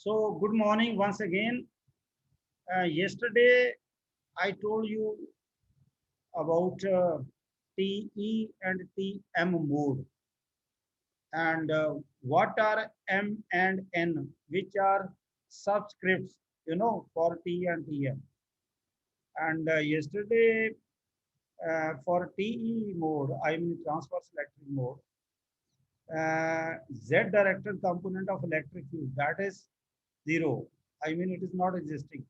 So, good morning once again. Yesterday, I told you about TE and TM mode and what are M and N, which are subscripts, for T and TM. And yesterday, for TE mode, I mean transverse electric mode, Z directed component of electric field, that is zero. I mean, it is not existing.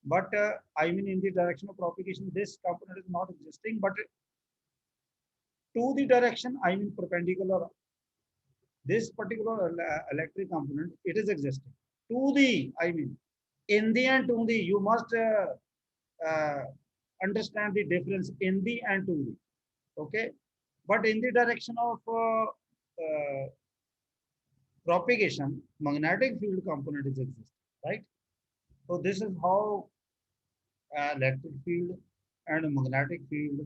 But I mean, in the direction of propagation, this component is not existing, but to the direction, I mean, perpendicular, this particular electric component, it is existing. To the, I mean, in the and to the, you must understand the difference in the and to the, okay? But in the direction of propagation, magnetic field component is existing, right? So this is how electric field and magnetic field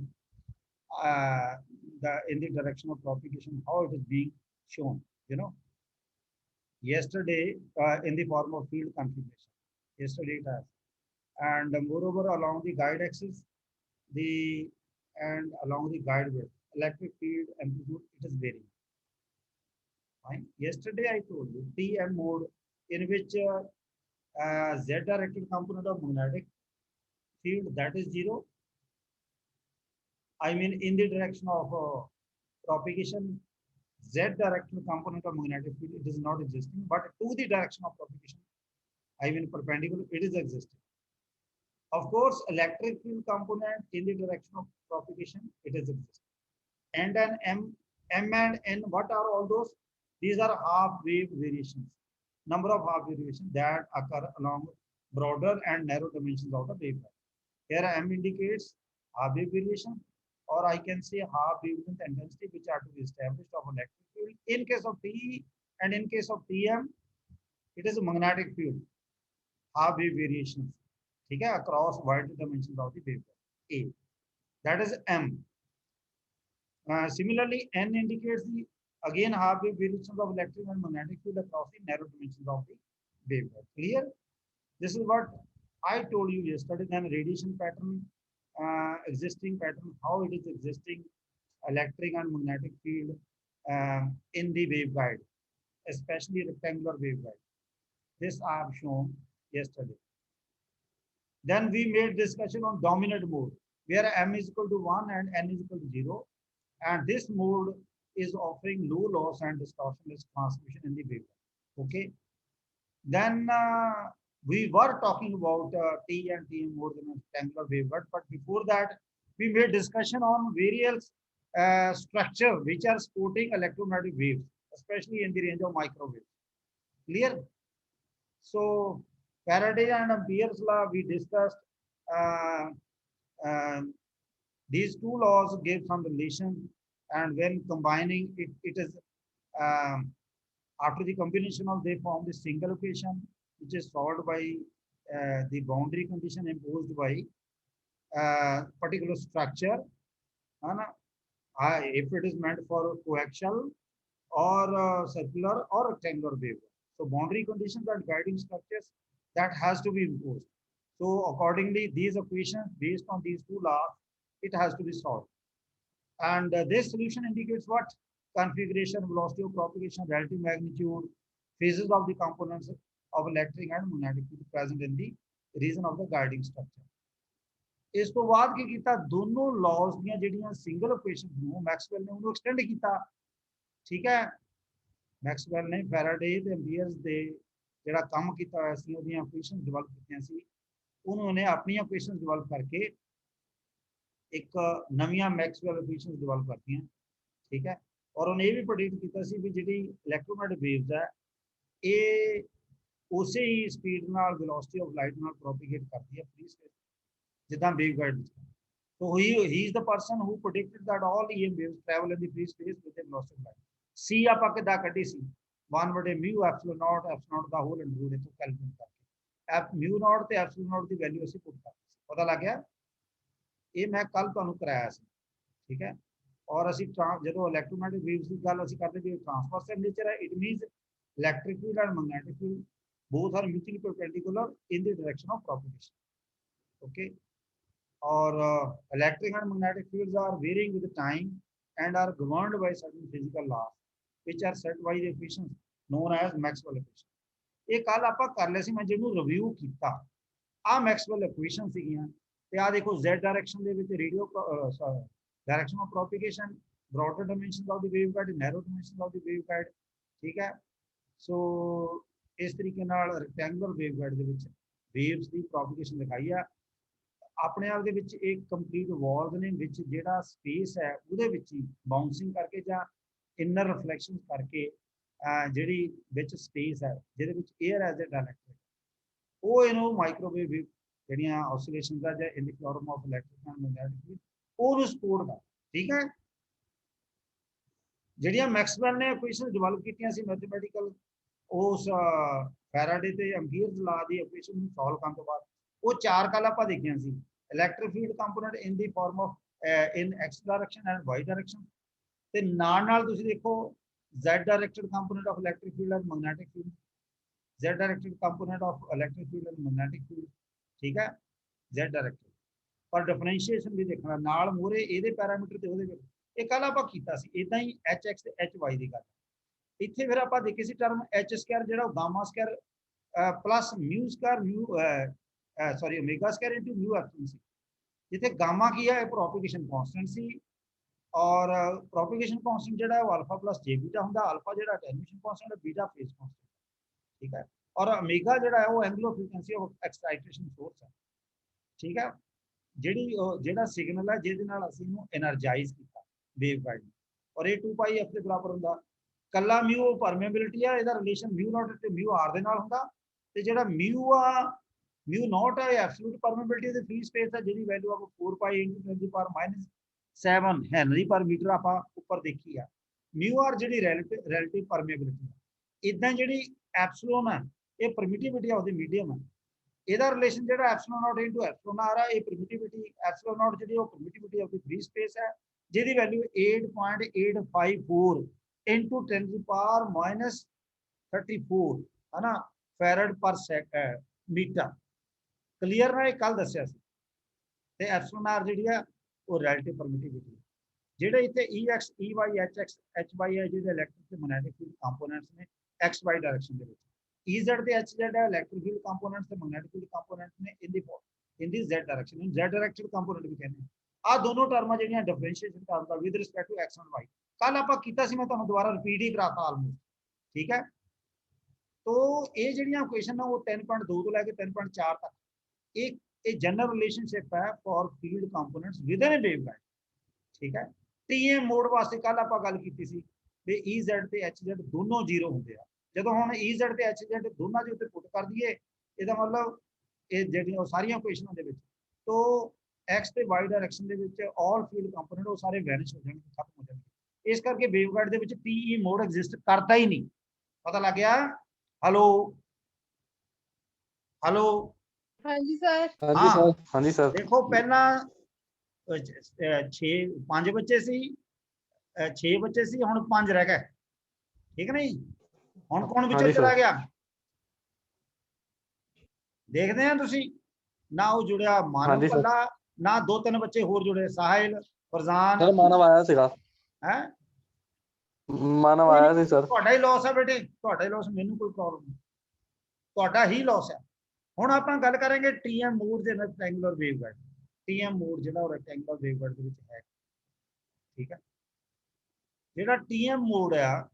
uh, in the direction of propagation, how it is being shown, you know. Yesterday, in the form of field configuration. Yesterday it has. And moreover, along the guide axis, the and along the guide width, electric field amplitude, it is varying. Fine. Yesterday I told you TM mode in which Z directed component of magnetic field, that is zero. I mean, in the direction of propagation, Z directional component of magnetic field, it is not existing, but to the direction of propagation, I mean perpendicular, it is existing. Of course, electric field component in the direction of propagation, it is existing. And then M and N, what are all those? These are half wave variations. Number of half variations that occur along broader and narrow dimensions of the waveguide. Here M indicates half wave variation, or I can say half wavelength intensity, which are to be established of electric field. In case of TE and in case of TM, it is a magnetic field, half wave variations, okay, across wide dimensions of the waveguide. A, that is M. Similarly, N indicates the again half wave variations of electric and magnetic field across the narrow dimensions of the waveguide. Clear? This is what I told you yesterday. Then radiation pattern, existing pattern, how it is existing, electric and magnetic field in the waveguide, especially rectangular waveguide. This I have shown yesterday. Then we made discussion on dominant mode, where M is equal to 1 and N is equal to 0. And this mode is offering low loss and distortionless transmission in the waveguide. Okay. Then we were talking about T and T more than a rectangular waveguide, but before that, we made discussion on various structure which are supporting electromagnetic waves, especially in the range of microwaves. Clear? So Faraday and Ampere's law we discussed. Uh, um, these two laws gave some relation, and when combining it, it is um, after the combination of they form the single equation, which is solved by the boundary condition imposed by particular structure. If it is meant for coaxial or circular or rectangular wave. So boundary conditions and guiding structures that has to be imposed. So accordingly, these equations based on these two laws, it has to be solved. And this solution indicates what? Configuration, velocity of propagation, relative magnitude, phases of the components of electric and magnetic field present in the region of the guiding structure. ਇਸ ਤੋਂ ਬਾਅਦ ਕੀ ਕੀਤਾ ਦੋਨੋਂ ਲਾਜ਼ ਦੀਆਂ ਜਿਹੜੀਆਂ single equations ਨੂੰ Maxwell ਨੇ ਉਹਨੂੰ ਐਕਸਟੈਂਡ ਕੀਤਾ ਠੀਕ ਹੈ ਮੈਕਸਵੈਲ ਨੇ ਫੈਰਾਡੇ ਤੇ ਐਂਪੀਅਰਸ ਦੇ ਜਿਹੜਾ ਕੰਮ ਕੀਤਾ ਹੋਇਆ ਸੀ ਉਹਦੀਆਂ ਇਕੁਏਸ਼ਨਸ ਡਿਵੈਲਪ ਕੀਤੀਆਂ ਸੀ ਉਹਨੂੰ ਉਹਨੇ ਆਪਣੀਆਂ ਇਕੁਏਸ਼ਨਸ ਡਿਵੈਲਪ ਕਰਕੇ ਇੱਕ ਨਵੀਆਂ ਮੈਕਸਵੈਲ ਇਕੁਏਸ਼ਨਸ ਡਿਵੈਲਪ ਕਰਤੀਆਂ ਠੀਕ ਹੈ ਔਰ ਉਹਨੇ ਇਹ ਵੀ ਪ੍ਰੈਡਿਕਟ ਕੀਤਾ ਸੀ ਵੀ ਜਿਹੜੀ ਇਲੈਕਟ੍ਰੋਮੈਗਨੈਟਿਕ ਵੇਵਸ ਹੈ ਇਹ ਉਸੇ ਹੀ ਸਪੀਡ ਨਾਲ ਵੈਲੋਸਿਟੀ ਆਫ ਲਾਈਟ ਨਾਲ ਪ੍ਰੋਪੀਗੇਟ ਕਰਦੀ ਹੈ ਫ੍ਰੀ ਸਪੇਸ ਜਿੱਦਾਂ waveguide so he is the person who predicted that all EM waves travel in the free space with a velocity of light. C ਆਪਾਂ ਕਿੱਦਾਂ ਕੱਢੀ ਸੀ 1 ਵਟੇ mu epsilon naught ਦਾ hole under route ਇਥੋਂ calculate ਕਰਕੇ mu naught ਤੇ epsilon naught ਦੀ value ਅਸੀਂ ਪੁੱਟ ਕਰਦੇ ਸੀ ਪਤਾ ਲੱਗ ਗਿਆ ਇਹ ਮੈਂ ਕੱਲ ਤੁਹਾਨੂੰ ਕਰਾਇਆ ਸੀ ਠੀਕ ਹੈ ਔਰ ਅਸੀਂ ਜਦੋਂ ਇਲੈਕਟ੍ਰੋਮੈਗਨੈਟਿਕ ਵੇਵਸ ਦੀ ਗੱਲ ਅਸੀਂ ਕਰਦੇ ਵੀ ਟ੍ਰਾਂਸਵਰਸ ਨੇਚਰ ਹੈ it means electric field and magnetic field both are mutually perpendicular in the direction of propagation. Okay. Or electric and magnetic fields are varying with time and are governed by certain physical laws, which are set by the equations known as Maxwell equation. ਇਹ ਕੱਲ ਆਪਾਂ ਕਰ ਲਿਆ ਸੀ, ਮੈਂ ਜਿਹਨੂੰ review ਕੀਤਾ। ਆ Maxwell equation ਸੀਗੀਆਂ ਤੇ ਆ ਦੇਖੋ z ਡਾਇਰੈਕਸ਼ਨ ਦੇ ਵਿੱਚ radio direction of propagation, broader dimensions of the waveguide, narrow dimensions of the waveguide. ਠੀਕ ਹੈ। ਸੋ ਇਸ ਤਰੀਕੇ ਨਾਲ ਰੈਕਟੈਂਗੂਲਰ ਵੇਵਗਾਈਡ ਦੇ ਵਿੱਚ ਵੇਵਸ ਦੀ ਪ੍ਰੋਪਗੇਸ਼ਨ ਦਿਖਾਈ ਆ। ਆਪਣੇ ਆਪ ਦੇ ਵਿੱਚ ਇੱਕ ਕੰਪਲੀਟ ਵਾਲਸ ਨੇ ਵਿੱਚ ਜਿਹੜਾ ਸਪੇਸ ਹੈ ਉਹਦੇ ਵਿੱਚ ਹੀ ਬਾਉਂਸਿੰਗ ਕਰਕੇ ਜਾਂ ਇਨਰ ਰਿਫਲੈਕਸ਼ਨ ਕਰਕੇ ਜਿਹੜੀ ਵਿੱਚ ਸਪੇਸ ਹੈ ਜਿਹਦੇ ਵਿੱਚ 에ਅਰ ਐਜ਼ ਅ ਡਾਇਰੈਕਟਰ ਉਹ ਇਹਨੂੰ ਮਾਈਕ੍ਰੋਵੇਵ ਜਿਹੜੀਆਂ ਆਸੋਲੇਸ਼ਨਸ ਆ ਜਾਂ ਇਨ the form of electric and magnetic field ਉਹਨੂੰ ਸਪੋਰਟ ਕਰ। ਠੀਕ ਹੈ। ਜਿਹੜੀਆਂ ਮੈਕਸਵੈਲ ਨੇ ਇਕੁਏਸ਼ਨ ਡਿਵੈਲਪ ਕੀਤੀਆਂ ਸੀ ਮੈਥਮੈਟੀਕਲ, ਉਸ ਫੈਰਾਡੇ ਤੇ ਐਂਪੀਅਰਸ ਲਾ ਦੀ ਇਕੁਏਸ਼ਨ ਨੂੰ ਸੋਲਵ ਕਰਨ ਤੋਂ ਬਾਅਦ ਉਹ ਚਾਰ ਕੱਲ ਆਪਾਂ ਦੇਖੀਆਂ ਸੀ। Electric field component in the form of in X direction and Y direction, ਤੇ ਨਾਲ ਤੁਸੀਂ ਦੇਖੋ z directed component of electric field and magnetic field, z directed component of electric field and magnetic field। ठीक है। z directed पर differentiation भी देखना नाल मोरे ਇਹਦੇ ਪੈਰਾਮੀਟਰ ਤੇ ਉਹਦੇ ਵਿੱਚ ਇਹ ਕੱਲ ਆਪਾਂ ਕੀਤਾ ਸੀ ਇਦਾਂ ਹੀ hx ਤੇ hy ਦੀ ਗੱਲ। ਇੱਥੇ ਫਿਰ ਆਪਾਂ ਦੇਖੀ ਸੀ ਟਰਮ h ਸਕੁਅਰ ਜਿਹੜਾ gamma square plus mu square sorry omega square into mu epsilon C, ਜਿੱਥੇ ਗਾਮਾ ਕੀ ਹੈ ਪ੍ਰੋਪਗੇਸ਼ਨ ਕਾਂਸਟੈਂਟ ਸੀ और प्रोपगेशन कांस्टेंट जो है वो अल्फा प्लस जे बीटा होंगे, अल्फा जो अटेन्यूएशन कांस्टेंट है, बीटा फेज कांस्टेंट। ठीक है। और ओमेगा जो है वो angular frequency of excitation source है। ठीक है। ਜਿਹੜੀ ਜਿਹੜਾ ਸਿਗਨਲ ਹੈ ਜਿਹਦੇ ਨਾਲ ਅਸੀਂ ਇਹਨੂੰ એનર્ਜਾਈਜ਼ ਕੀਤਾ ਵੇਵਗਾਈਡ ਨੂੰ, ਔਰ ਇਹ 2πf ਦੇ ਬਰਾਬਰ ਹੁੰਦਾ। ਕੱਲਾ ਮਿਊ ਪਰਮੇਬਿਲਿਟੀ ਆ, ਇਹਦਾ ਰਿਲੇਸ਼ਨ ਮਿਊ ਨਾਟ ਤੇ ਮਿਊ ਆਰ ਦੇ ਨਾਲ ਹੁੰਦਾ, ਤੇ ਜਿਹੜਾ ਮਿਊ ਆ ਮਿਊ ਨਾਟ ਹੈ ਐਬਸੋਲੂਟ ਪਰਮੇਬਿਲਿਟੀ ਦੇ ਫ੍ਰੀ ਸਪੇਸ ਹੈ ਜਿਹਦੀ ਵੈਲਿਊ ਆਪਾਂ 4π × 10⁻⁷ ਹੈਨਰੀ ਪਰ ਮੀਟਰ ਆਪਾਂ ਉੱਪਰ ਦੇਖੀ ਆ। ਮਿਊ ਆਰ ਜਿਹੜੀ ਰਿਲੇਟਿਵ ਪਰਮੇਬਿਲਿਟੀ ਹੈ। ਇਦਾਂ ਜਿਹੜੀ ਐਪਸਿਲੋਨ ਹੈ ਇਹ ਪਰਮਿਟਿਵਿਟੀ ਆਫ ਦੀ ਮੀਡੀਅਮ ਹੈ। ਇਹਦਾ ਰਿਲੇਸ਼ਨ ਜਿਹੜਾ ਐਪਸਿਲੋਨ ਨਾਟ ਇਨਟੂ ਐਪਸਿਲੋਨ ਆਰ ਹੈ, ਇਹ ਪਰਮਿਟਿਵਿਟੀ ਐਪਸਿਲੋਨ ਨਾਟ ਜਿਹੜੀ ਉਹ ਪਰਮਿਟਿਵਿਟੀ ਆਫ ਦੀ ਫ੍ਰੀ ਸਪੇਸ ਹੈ ਜਿਹਦੀ ਵੈਲਿਊ 8.854 × 10⁻34 ਹੈ ਨਾ ਫੈਰਡ ਪਰ ਮੀਟਰ। ਕਲੀਅਰ ਨਾ, ਇਹ ਕੱਲ ਦੱਸਿਆ ਸੀ। ਤੇ ਐਪਸਿਲੋਨ ਆਰ ਜਿਹੜੀ ਹੈ ਉਹ ਰਿਲੇਟਿਵ ਪਰਮਿਟਿਵਿਟੀ। ਜਿਹੜੇ ਇੱਥੇ EX, EY, HX, HY ਹੈ ਜਿਹੜੇ ਇਲੈਕਟ੍ਰਿਕ ਤੇ ਮੈਗਨੈਟਿਕ ਫੀਲਡ ਕੰਪੋਨੈਂਟਸ ਨੇ XY ਡਾਇਰੈਕਸ਼ਨ ਦੇ ਵਿੱਚ। EZ ਤੇ HZ ਹੈ ਇਲੈਕਟ੍ਰਿਕ ਫੀਲਡ ਕੰਪੋਨੈਂਟਸ ਤੇ magnetic field components in the ਦੀ Z ਡਾਇਰੈਕਸ਼ਨ, ਨੂੰ Z ਡਾਇਰੈਕਟਡ ਕੰਪੋਨੈਂਟ ਵੀ ਕਹਿੰਦੇ ਆ। ਆ ਦੋਨੋਂ ਟਰਮਾਂ ਜਿਹੜੀਆਂ ਡਿਫਰੈਂਸ਼ੀਏਸ਼ਨ ਕਰਦਾ with respect to X and Y। ਕੱਲ ਆਪਾਂ ਕੀਤਾ ਸੀ, ਮੈਂ ਤੁਹਾਨੂੰ ਦੁਬਾਰਾ ਰਿਪੀਟ ਹੀ ਕਰਾਤਾ ਆਲਮੋਸਟ। ਠੀਕ ਹੈ। ਤੋ ਇਹ ਜਿਹੜੀਆਂ ਇਕੁਏਸ਼ਨ ਆ ਉਹ 3.2 ਤੋਂ ਲੈ ਕੇ 3.4 ਤੱਕ ਇਹ ਜਨਰਲ ਰਿਲੇਸ਼ਨਸ਼ਿਪ ਹੈ for field components with in waveguide. ਠੀਕ ਹੈ। TM ਮੋਡ ਵਾਸਤੇ ਕੱਲ ਆਪਾਂ ਗੱਲ ਕੀਤੀ ਸੀ ਵੀ EZ ਤੇ HZ ਦੋਨੋਂ 0 ਹੁੰਦੇ ਆ। ਜਦੋਂ ਹੁਣ EZ ਤੇ HZ ਦੋਨਾਂ ਦੇ ਉੱਤੇ ਪੁੱਟ ਕਰ ਦਈਏ, ਇਹਦਾ ਮਤਲਬ ਇਹ ਜਿਹੜੀਆਂ ਸਾਰੀਆਂ ਇਕੁਏਸ਼ਨਾਂ ਦੇ ਵਿੱਚ ਤੋਂ X ਤੇ Y ਡਾਇਰੈਕਸ਼ਨ ਦੇ ਵਿੱਚ ਆਲ ਫੀਲਡ ਕੰਪੋਨੈਂਟ ਉਹ ਸਾਰੇ ਵੈਨਿਸ਼ ਹੋ ਜਾਣਗੇ, ਖਤਮ ਹੋ ਜਾਣਗੇ। ਇਸ ਕਰਕੇ ਵੇਵਗਾਈਡ ਦੇ ਵਿੱਚ TE ਮੋਡ ਐਗਜ਼ਿਸਟ ਕਰਦਾ ਹੀ ਨਹੀਂ। ਪਤਾ ਲੱਗ ਗਿਆ? Hello hello. ਹਾਂਜੀ ਸਰ। ਹਾਂਜੀ ਸਰ। ਹਾਂਜੀ ਸਰ। ਦੇਖੋ ਪਹਿਲਾਂ 5 ਬੱਚੇ ਸੀ, 6 ਬੱਚੇ ਸੀ, ਹੁਣ 5 ਰਹਿ ਗਏ। ਠੀਕ ਨਹੀਂ? ਹੁਣ ਕੌਣ ਵਿੱਚੋਂ ਚਲਾ ਗਿਆ ਦੇਖਦੇ ਆ ਤੁਸੀਂ। ਨਾ ਉਹ ਜੁੜਿਆ ਮਾਨਵ ਕੱਲਾ, ਨਾ 2-3 ਬੱਚੇ ਹੋਰ ਜੁੜੇ, ਸਾਹਿਲ, ਫਰਜ਼ਾਨ। ਸਰ ਮਾਨਵ ਆਇਆ ਸੀਗਾ। ਹੈ ਮਾਨਵ ਆਇਆ ਸੀ ਸਰ। ਤੁਹਾਡਾ ਹੀ ਲਾਸ ਹੈ ਬੇਟੇ, ਤੁਹਾਡਾ ਹੀ ਲਾਸ, ਮੈਨੂੰ ਕੋਈ ਪ੍ਰੋਬਲਮ ਨਹੀਂ, ਤੁਹਾਡਾ ਹੀ ਲਾਸ ਹੈ। ਹੁਣ ਆਪਾਂ ਗੱਲ ਕਰਾਂਗੇ TM ਮੋਡ ਦੇ ਰੈਕਟੈਂਗੂਲਰ ਵੇਵਗਾਈਡ। TM ਮੋਡ ਜਿਹੜਾ ਉਹ ਰੈਕਟੈਂਗੂਲਰ ਵੇਵਗਾਈਡ ਦੇ ਵਿੱਚ ਹੈ। ਠੀਕ ਹੈ। ਜਿਹੜਾ TM ਮੋਡ ਆ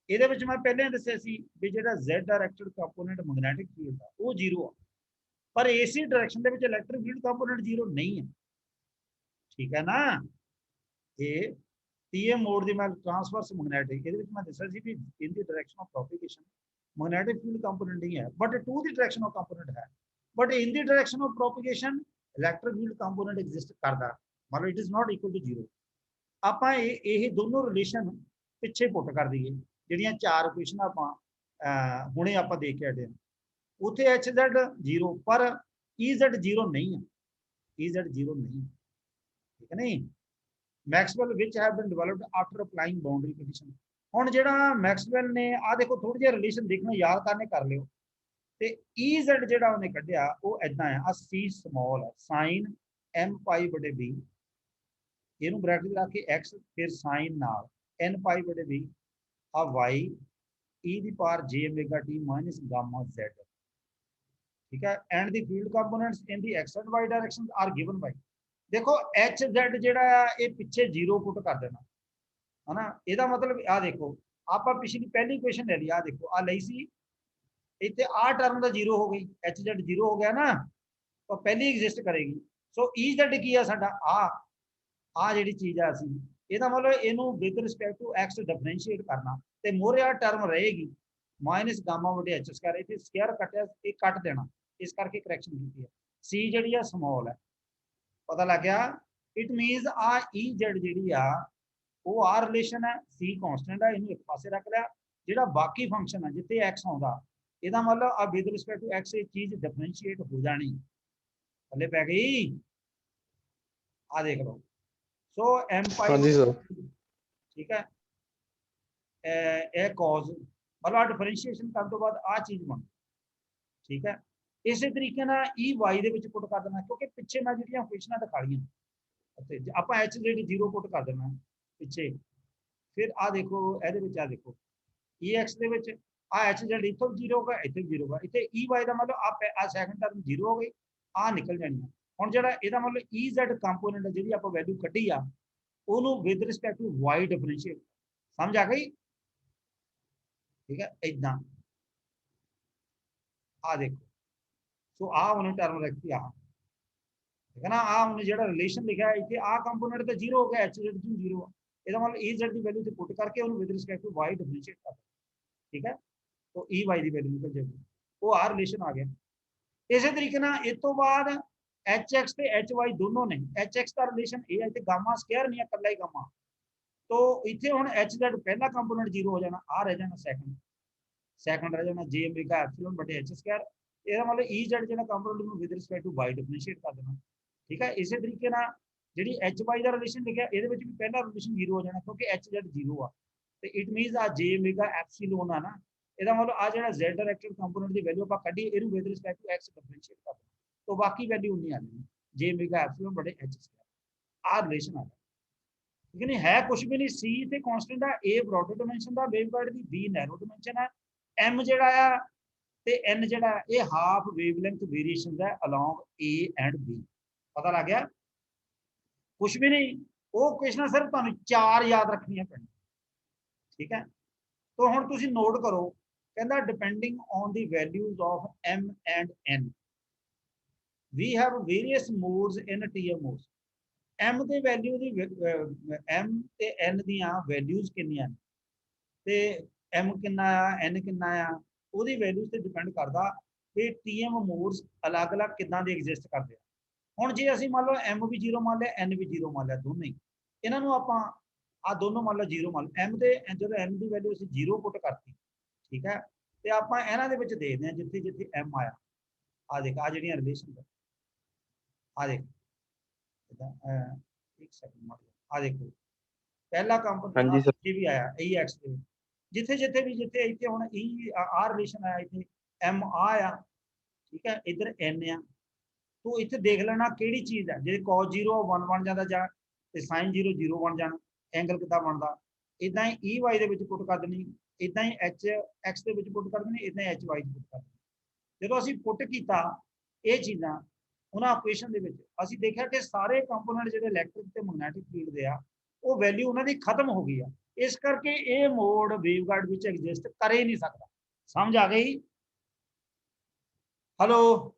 ਇਹਦੇ ਵਿੱਚ ਮੈਂ ਪਹਿਲਾਂ ਹੀ ਦੱਸਿਆ ਸੀ ਵੀ ਜਿਹੜਾ Z directed component magnetic field ਆ ਉਹ 0 ਆ, ਪਰ AC ਡਾਇਰੈਕਸ਼ਨ ਦੇ ਵਿੱਚ ਇਲੈਕਟ੍ਰਿਕ ਫੀਲਡ ਕੰਪੋਨੈਂਟ 0 ਨਹੀਂ ਹੈ। ਠੀਕ ਹੈ ਨਾ। ਇਹ TM ਮੋਡ ਦੀ ਮੈਂ ਟ੍ਰਾਂਸਵਰਸ ਮੈਗਨੈਟਿਕ ਇਹਦੇ ਵਿੱਚ ਮੈਂ ਦੱਸਿਆ ਸੀ ਵੀ in the direction of propagation magnetic field component नहीं है, but to the direction of component है, but in the direction of propagation electric field component exist करता, मतलब it is not equal to 0। ਆਪਾਂ ਇਹ ਦੋਨੋਂ ਰਿਲੇਸ਼ਨ ਪਿੱਛੇ ਪੁੱਟ ਕਰ ਦਈਏ ਜਿਹੜੀਆਂ ਚਾਰ ਇਕੁਏਸ਼ਨ ਆਪਾਂ ਹੁਣੇ ਆਪਾਂ ਦੇਖ ਕੇ ਹਟੇ। ਉੱਥੇ HZ 0 ਪਰ EZ 0 ਨਹੀਂ ਹੈ, EZ 0 ਨਹੀਂ। ਠੀਕ ਹੈ ਨਹੀਂ। Maxwell which have been developed after applying boundary condition. ਹੁਣ ਜਿਹੜਾ ਮੈਕਸਵੈਲ ਨੇ ਆ ਦੇਖੋ ਥੋੜੀ ਜਿਹੀ ਰਿਲੇਸ਼ਨ ਦੇਖਣਾ ਯਾਦ ਕਰਨੇ ਕਰ ਲਿਓ। ਤੇ EZ ਜਿਹੜਾ ਉਹਨੇ ਕੱਢਿਆ ਉਹ ਇਦਾਂ ਆ C ਸਮਾਲ ਹੈ sin m ਪਾਈ ਬਟੇ b, ਇਹਨੂੰ ਬ੍ਰੈਕਟ ਲਾ ਕੇ x ਫਿਰ sin ਨਾਲ n ਪਾਈ ਬਟੇ b ਆ y e ਦੀ power j omega t minus gamma z, ठीक है। And the field components in the x and y directions are given by, देखो h z ਜਿਹੜਾ ਆ ਇਹ ਪਿੱਛੇ 0 ਪੁੱਟ ਕਰ ਦੇਣਾ है ना, ਇਹਦਾ मतलब ਆ ਦੇਖੋ ਆਪਾਂ ਪਿਛਲੀ ਪਹਿਲੀ ਇਕੁਏਸ਼ਨ ਲੈ ਲਈ, ਆ ਦੇਖੋ ਆ ਲਈ ਸੀ ਇੱਥੇ ਆ ਟਰਮ ਦਾ 0 ਹੋ ਗਈ, h z 0 ਹੋ ਗਿਆ ਨਾ, ਤਾਂ ਪਹਿਲੀ ਐਗਜ਼ਿਸਟ ਕਰੇਗੀ। ਸੋ e z ਕੀ ਆ ਸਾਡਾ ਆ ਜਿਹੜੀ ਚੀਜ਼ ਆ ਅਸੀਂ ਇਹਦਾ मतलब ਇਹਨੂੰ with respect to x differentiate ਕਰਨਾ ਤੇ ਮੋਰੇ ਆ ਟਰਮ ਰਹੇਗੀ ਮਾਈਨਸ ਗਾਮਾ ਬਟੇ h ਸਕੁਆਰ, ਇੱਥੇ ਸਕੁਆਰ ਕੱਟਿਆ ਇਹ ਕੱਟ ਦੇਣਾ, ਇਸ ਕਰਕੇ ਕਰੈਕਸ਼ਨ ਕੀਤੀ ਹੈ। c ਜਿਹੜੀ ਆ ਸਮਾਲ ਹੈ, ਪਤਾ ਲੱਗ ਗਿਆ। ਇਟ ਮੀਨਸ ਆ e z ਜਿਹੜੀ ਆ ਉਹ ਆ ਰਿਲੇਸ਼ਨ ਹੈ, c ਕਾਂਸਟੈਂਟ ਆ, ਇਹਨੂੰ ਇੱਕ ਪਾਸੇ ਰੱਖ ਲਿਆ, ਜਿਹੜਾ ਬਾਕੀ ਫੰਕਸ਼ਨ ਹੈ ਜਿੱਥੇ x ਆਉਂਦਾ ਇਹਦਾ मतलब ਆ ਵਿਦ ਰਿਸਪੈਕਟ ਟੂ x ਇਹ ਚੀਜ਼ ਡਿਫਰੈਂਸ਼ੀਏਟ ਹੋ ਜਾਣੀ, ਥੱਲੇ ਪੈ ਗਈ, ਆ ਦੇਖ ਲਓ। ਸੋ m ਪਾਈ, ਹਾਂਜੀ ਸਰ, ਠੀਕ ਹੈ, ਇਹ cos मतलब डिफरेंशिएशन करने तो बाद आ चीज बन, ठीक है। इस तरीके ना E why they which put कर देना, क्योंकि पिछे मैं जिहड़ियां इक्वेशनां दिखा लईआं ते आपां एच जेड 0 पुट कर देना पिछे, फिर आ देखो इहदे विच आ देखो ई एक्स दे विच आ एच जेड इत्थों 0 होगा, इत्थे 0 होगा, इत्थे ई वाई दा मतलब आ सेकंड टर्म 0 हो गई, आ निकल जानी है। हुण जिहड़ा इहदा मतलब ई जेड कंपोनेंट जिहड़ी आपां वैल्यू कड्ढी आ ओनू with respect to Y differentiate, समझ आ गई, ठीक है। इदा आ देखो, सो आ उन्हें टर्म रखी आ, ठीक है ना, आ उन्हें जेड़ा रिलेशन लिखा है इथे आ कंपोनेंट तो 0 हो गया, h z 0 ਇਹਦਾ मतलब e z ਦੀ वैल्यू ਤੇ ਪੁੱਟ ਕਰਕੇ ਉਹਨੂੰ with respect to y differentiate ਕਰ, ਠੀਕ ਹੈ। तो e y ਦੀ वैल्यू ਨਿਕਲ ਜਾਏਗੀ, ਉਹ ਆ ਰਿਲੇਸ਼ਨ ਆ ਗਿਆ। ਇਸੇ ਤਰੀਕੇ ਨਾਲ ਇਸ ਤੋਂ ਬਾਅਦ hx ਤੇ hy ਦੋਨੋਂ ਨੇ, hx ਦਾ ਰਿਲੇਸ਼ਨ ਇਹ ਹੈ ਤੇ ਗਾਮਾ ਸਕੁਆਇਰ ਨਹੀਂ ਹੈ, ਇਕੱਲਾ ਹੀ ਗਾਮਾ, तो इतने हुण एच जेड पहला कंपोनेंट 0 हो जाना, आ रह जाना सेकंड रह जाना जे ओमेगा एप्सिलॉन बटे एच स्क्वायर, ਇਹਦਾ मतलब ई जेड ਜਿਹੜਾ ਕੰਪੋਨੈਂਟ ਨੂੰ with respect to y differentiate ਕਰ ਦੇਣਾ, ਠੀਕ ਹੈ। ਇਸੇ ਤਰੀਕੇ ਨਾਲ ਜਿਹੜੀ एच y ਦਾ ਰਿਲੇਸ਼ਨ ਲਿਖਿਆ ਇਹਦੇ ਵਿੱਚ ਵੀ ਪਹਿਲਾ ਰਿਲੇਸ਼ਨ 0 ਹੋ ਜਾਣਾ, ਕਿਉਂਕਿ एच जेड 0 ਆ, ਤੇ ਇਟ ਮੀਨਸ ਆ ਜੇ ओमेगा एप्सिलॉन ਆ ਨਾ, ਇਹਦਾ मतलब ਆ ਜਿਹੜਾ z ਡਾਇਰੈਕਟਡ ਕੰਪੋਨੈਂਟ ਦੀ ਵੈਲਿਊ ਆਪਾਂ ਕੱਢੀ ਇਹਨੂੰ with respect to x differentiate ਕਰ ਦੇਣਾ, तो बाकी वैल्यू उन्नी आ जानी जे ओमेगा एप्सिलॉन बटे एच स्क्वायर, आ रिलेशन आ, ठीक है नहीं है कुछ भी नहीं। सी ते कांस्टेंट है, ए ब्रॉड डायमेंशन दा, वेवगाइड दी बी नैरो डायमेंशन है, एम जेड़ा आ ते एन जेड़ा ये हाफ वेवलेंथ वेरिएशन है अलोंग ए एंड बी, पता लग गया, कुछ भी नहीं। वो क्वेश्चन सिर्फ तुहानू 4 याद रखनियां पैण, ठीक है। तो हुण तुसीं नोट करो, कहंदा depending on the values of M and N we have various modes in TMOs, m ਦੇ ਵੈਲਿਊ ਦੀ m ਤੇ n ਦੀਆਂ ਵੈਲਿਊਜ਼ ਕਿੰਨੀਆਂ ਨੇ ਤੇ m ਕਿੰਨਾ ਆ n ਕਿੰਨਾ ਆ, ਉਹਦੀ ਵੈਲਿਊਜ਼ ਤੇ ਡਿਪੈਂਡ ਕਰਦਾ ਕਿ TM ਮੋਡਸ ਅਲੱਗ-ਅਲੱਗ ਕਿੱਦਾਂ ਦੇ ਐਗਜ਼ਿਸਟ ਕਰਦੇ ਆ। ਹੁਣ ਜੇ ਅਸੀਂ ਮੰਨ ਲਓ m ਵੀ 0 ਮੰਨ ਲਿਆ, n ਵੀ 0 ਮੰਨ ਲਿਆ, ਦੋਨੇ ਹੀ ਇਹਨਾਂ ਨੂੰ ਆਪਾਂ ਆ ਦੋਨੋਂ ਮੰਨ ਲਓ 0 ਮੰਨ m ਤੇ ਜਦੋਂ n ਦੀ ਵੈਲਿਊ ਅਸੀਂ 0 ਪੁੱਟ ਕਰਤੀ, ਠੀਕ ਹੈ, ਤੇ ਆਪਾਂ ਇਹਨਾਂ ਦੇ ਵਿੱਚ ਦੇਖਦੇ ਹਾਂ ਜਿੱਥੇ ਜਿੱਥੇ m ਆਇਆ, ਆ ਦੇਖ ਆ ਜਿਹੜੀਆਂ ਰਿਲੇਸ਼ਨ ਆ ਦੇਖ एक सेकंड आ देखो पहला कंपोनेंट ये भी आया ए एक्स ਦੇ ਜਿੱਥੇ ਜਿੱਥੇ ਵੀ ਜਿੱਥੇ ਇੱਥੇ ਹੁਣ e ਆ ਰਿਲੇਸ਼ਨ ਆਇਆ, ਇੱਥੇ m ਆਇਆ, ਠੀਕ ਹੈ, ਇਧਰ n ਆ, ਤੋ ਇੱਥੇ ਦੇਖ ਲੈਣਾ ਕਿਹੜੀ ਚੀਜ਼ ਹੈ, ਜੇ cos 0 1 ਬਣ ਜਾਂਦਾ ਜਾਂ ਤੇ sin 0 0 ਬਣ ਜਾਣਾ, ਐਂਗਲ ਕਿੱਦਾਂ ਬਣਦਾ, ਇਦਾਂ ਹੀ e y ਦੇ ਵਿੱਚ ਪੁੱਟ ਕਰ ਦੇਣੀ, ਇਦਾਂ ਹੀ h x ਦੇ ਵਿੱਚ ਪੁੱਟ ਕਰ ਦੇਣੀ, ਇਦਾਂ ਹੀ h y ਚ ਪੁੱਟ ਕਰ ਦੇਣੀ। ਜਦੋਂ ਅਸੀਂ ਪੁੱਟ ਕੀਤਾ ਇਹ ਚੀਜ਼ਾਂ ਉਹਨਾਂ ਇਕੁਏਸ਼ਨ ਦੇ ਵਿੱਚ ਅਸੀਂ ਦੇਖਿਆ ਕਿ ਸਾਰੇ ਕੰਪੋਨੈਂਟ ਜਿਹੜੇ ਇਲੈਕਟ੍ਰਿਕ ਤੇ ਮੈਗਨੈਟਿਕ ਫੀਲਡ ਦੇ ਆ ਉਹ ਵੈਲਿਊ ਉਹਨਾਂ ਦੀ ਖਤਮ ਹੋ ਗਈ ਆ, ਇਸ ਕਰਕੇ ਇਹ ਮੋਡ ਵੇਵਗਾਈਡ ਵਿੱਚ ਐਗਜ਼ਿਸਟ ਕਰ ਹੀ ਨਹੀਂ ਸਕਦਾ। ਸਮਝ ਆ ਗਈ? ਹੈਲੋ,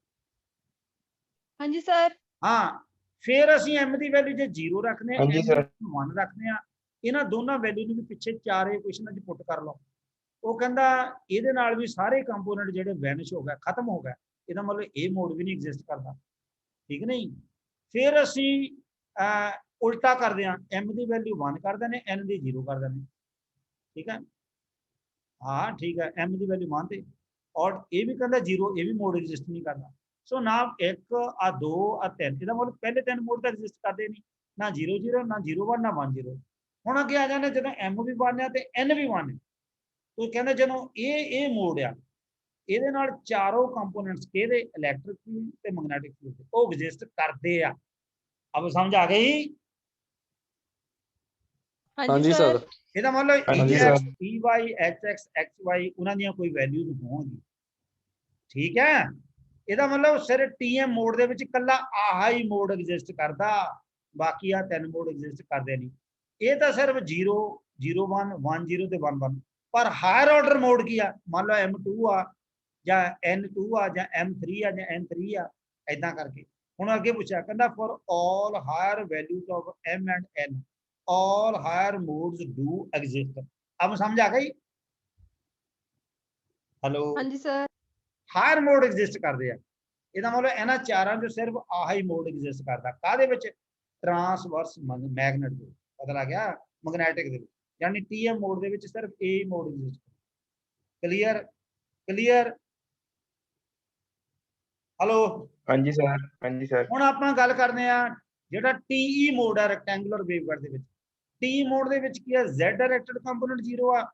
ਹਾਂਜੀ ਸਰ। ਹਾਂ, ਫਿਰ ਅਸੀਂ m ਦੀ ਵੈਲਿਊ ਜੇ 0 ਰੱਖਦੇ ਆ, ਹਾਂਜੀ ਸਰ, 1 ਰੱਖਦੇ ਆ, ਇਹਨਾਂ ਦੋਨਾਂ ਵੈਲਿਊ ਨੂੰ ਵੀ ਪਿੱਛੇ ਚਾਰੇ ਇਕੁਏਸ਼ਨਾਂ 'ਚ ਪੁੱਟ ਕਰ ਲਓ। ਉਹ ਕਹਿੰਦਾ ਇਹਦੇ ਨਾਲ ਵੀ ਸਾਰੇ ਕੰਪੋਨੈਂਟ ਜਿਹੜੇ ਵੈਨਿਸ਼ ਹੋ ਗਏ, ਖਤਮ ਹੋ ਗਏ, ਇਹਦਾ ਮਤਲਬ ਇਹ ਮੋਡ ਵੀ ਨਹੀਂ ਐਗਜ਼ਿਸਟ ਕਰਦਾ, ठीक नहीं। फिर असी उल्टा कर दें, m की वैल्यू 1 कर देने, n की 0 कर देने, ठीक है, हाँ ठीक है, m की वैल्यू 1 थे और ये भी कहता 0, ये भी मोड एग्जिस्ट नहीं करता। सो ना 1 आ 2 आ 3, इसका मतलब पहले 3 मोड तो एग्जिस्ट करते नहीं, ना 0 0 ना 0 1 ना 1 0। हुण अगे आ जाने जो m भी 1 है तो n भी 1 है, तो कहते जो ये मोड आ ਇਹਦੇ ਨਾਲ ਚਾਰੋਂ ਕੰਪੋਨੈਂਟਸ ਕਿਹਦੇ ਇਲੈਕਟ੍ਰਿਕ ਫੀਲਡ ਤੇ ਮੈਗਨੈਟਿਕ ਫੀਲਡ ਉਹ ਐਗਜ਼ਿਸਟ ਕਰਦੇ ਆ। अब समझ आ गई? हाँ हाँ जी जी सर। सर। ਇਹਦਾ ਮਤਲਬ हाँ जी EX, sir. EY, HX, XY ਉਹਨਾਂ ਦੀਆਂ ਕੋਈ ਵੈਲਿਊਜ਼ ਹੋਣਗੀ। ਠੀਕ ਹੈ, ਇਹਦਾ ਮਤਲਬ ਸਿਰ TM ਮੋਡ ਦੇ ਵਿੱਚ ਇਕੱਲਾ ਆਹ ਹੀ ਮੋਡ ਐਗਜ਼ਿਸਟ ਕਰਦਾ, ਬਾਕੀ ਆ ਤਿੰਨ ਮੋਡ ਐਗਜ਼ਿਸਟ ਕਰਦੇ ਨਹੀਂ। ਇਹ ਤਾਂ ਸਿਰਫ 0 0 1 1 0 ਤੇ 1 1, ਪਰ ਹਾਇਰ ਆਰਡਰ ਮੋਡ ਕੀ ਆ? ਮੰਨ ਲਓ M2 ਆ ਜਾਂ N2 ਆ ਜਾਂ M3 ਆ ਜਾਂ N3 ਆ, ਐਦਾਂ ਕਰਕੇ। ਹੁਣ ਅੱਗੇ ਪੁੱਛਿਆ, ਕਹਿੰਦਾ for all higher values of M and N all higher modes do exist। अब समझ आ गई? हेलो, हाँ जी सर। ਹਾਇਰ ਮੋਡ ਐਗਜ਼ਿਸਟ ਕਰਦੇ ਆ। ਇਹਦਾ ਮਤਲਬ ਇਹਨਾਂ ਚਾਰਾਂ ਚੋਂ ਸਿਰਫ ਆਹੀ ਮੋਡ ਐਗਜ਼ਿਸਟ ਕਰਦਾ। ਕਾਹਦੇ ਵਿੱਚ? ਟਰਾਂਸਵਰਸ ਮੈਗਨੇਟ ਦੇ, ਪਤਾ ਲੱਗ ਗਿਆ, ਮੈਗਨੈਟਿਕ ਦੇ ਵਿੱਚ। ਯਾਨੀ TM ਮੋਡ ਦੇ ਵਿੱਚ ਸਿਰਫ A ਮੋਡ ਐਗਜ਼ਿਸਟ ਕਰਦਾ। ਕਲੀਅਰ? ਕਲੀਅਰ? हेलो, हाँ जी सर। हाँ जी सर। ਹੁਣ ਆਪਾਂ ਗੱਲ ਕਰਦੇ ਆ ਜਿਹੜਾ TE ਮੋਡ ਹੈ ਰੈਕਟੈਂਗੂਲਰ ਵੇਵਗਾਈਡ ਦੇ ਵਿੱਚ। T ਮੋਡ ਦੇ ਵਿੱਚ ਕੀ ਹੈ? Z ਡਾਇਰੈਕਟਡ ਕੰਪੋਨੈਂਟ 0 ਆ,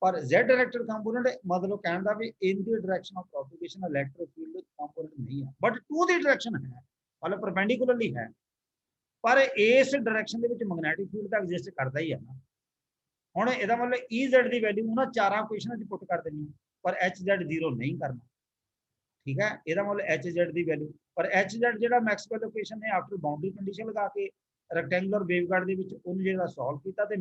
पर Z डायरेक्टेड कंपोनेंट मतलब कहना भी इन the direction of propagation electric field component नहीं है, बट टू द डायरेक्शन है, मतलब परपेंडिकुलरली है, पर इस डायरेक्शन दे विच मैग्नेटिक फील्ड ਤਾਂ ਐਗਜ਼ਿਸਟ ਕਰਦਾ ਹੀ ਹੈ ਨਾ। ਹੁਣ ਇਹਦਾ ਮਤਲਬ EZ ਦੀ ਵੈਲਿਊ ਉਹਨਾਂ ਚਾਰਾਂ ਇਕੁਏਸ਼ਨਾਂ 'ਚ ਪੁੱਟ ਕਰ ਦੇਣੀ ਹੈ, ਪਰ HZ 0 ਨਹੀਂ ਕਰਨਾ। ਠੀਕ ਹੈ, ਇਹਦਾ ਮਤਲਬ HZ ਦੀ ਵੈਲਿਊ, ਪਰ HZ ਜਿਹੜਾ ਮੈਕਸਵੈਲ ਇਕੁਏਸ਼ਨ ਨੇ ਆਫਟਰ ਬਾਉਂਡਰੀ ਕੰਡੀਸ਼ਨ ਲਗਾ ਕੇ ਰੈਕਟੈਂਗੂਲਰ ਵੇਵਗਾਈਡ ਦੇ ਵਿੱਚ ਉਹਨੂੰ ਜਿਹੜਾ ਸੋਲਵ ਕੀਤਾ ਤੇ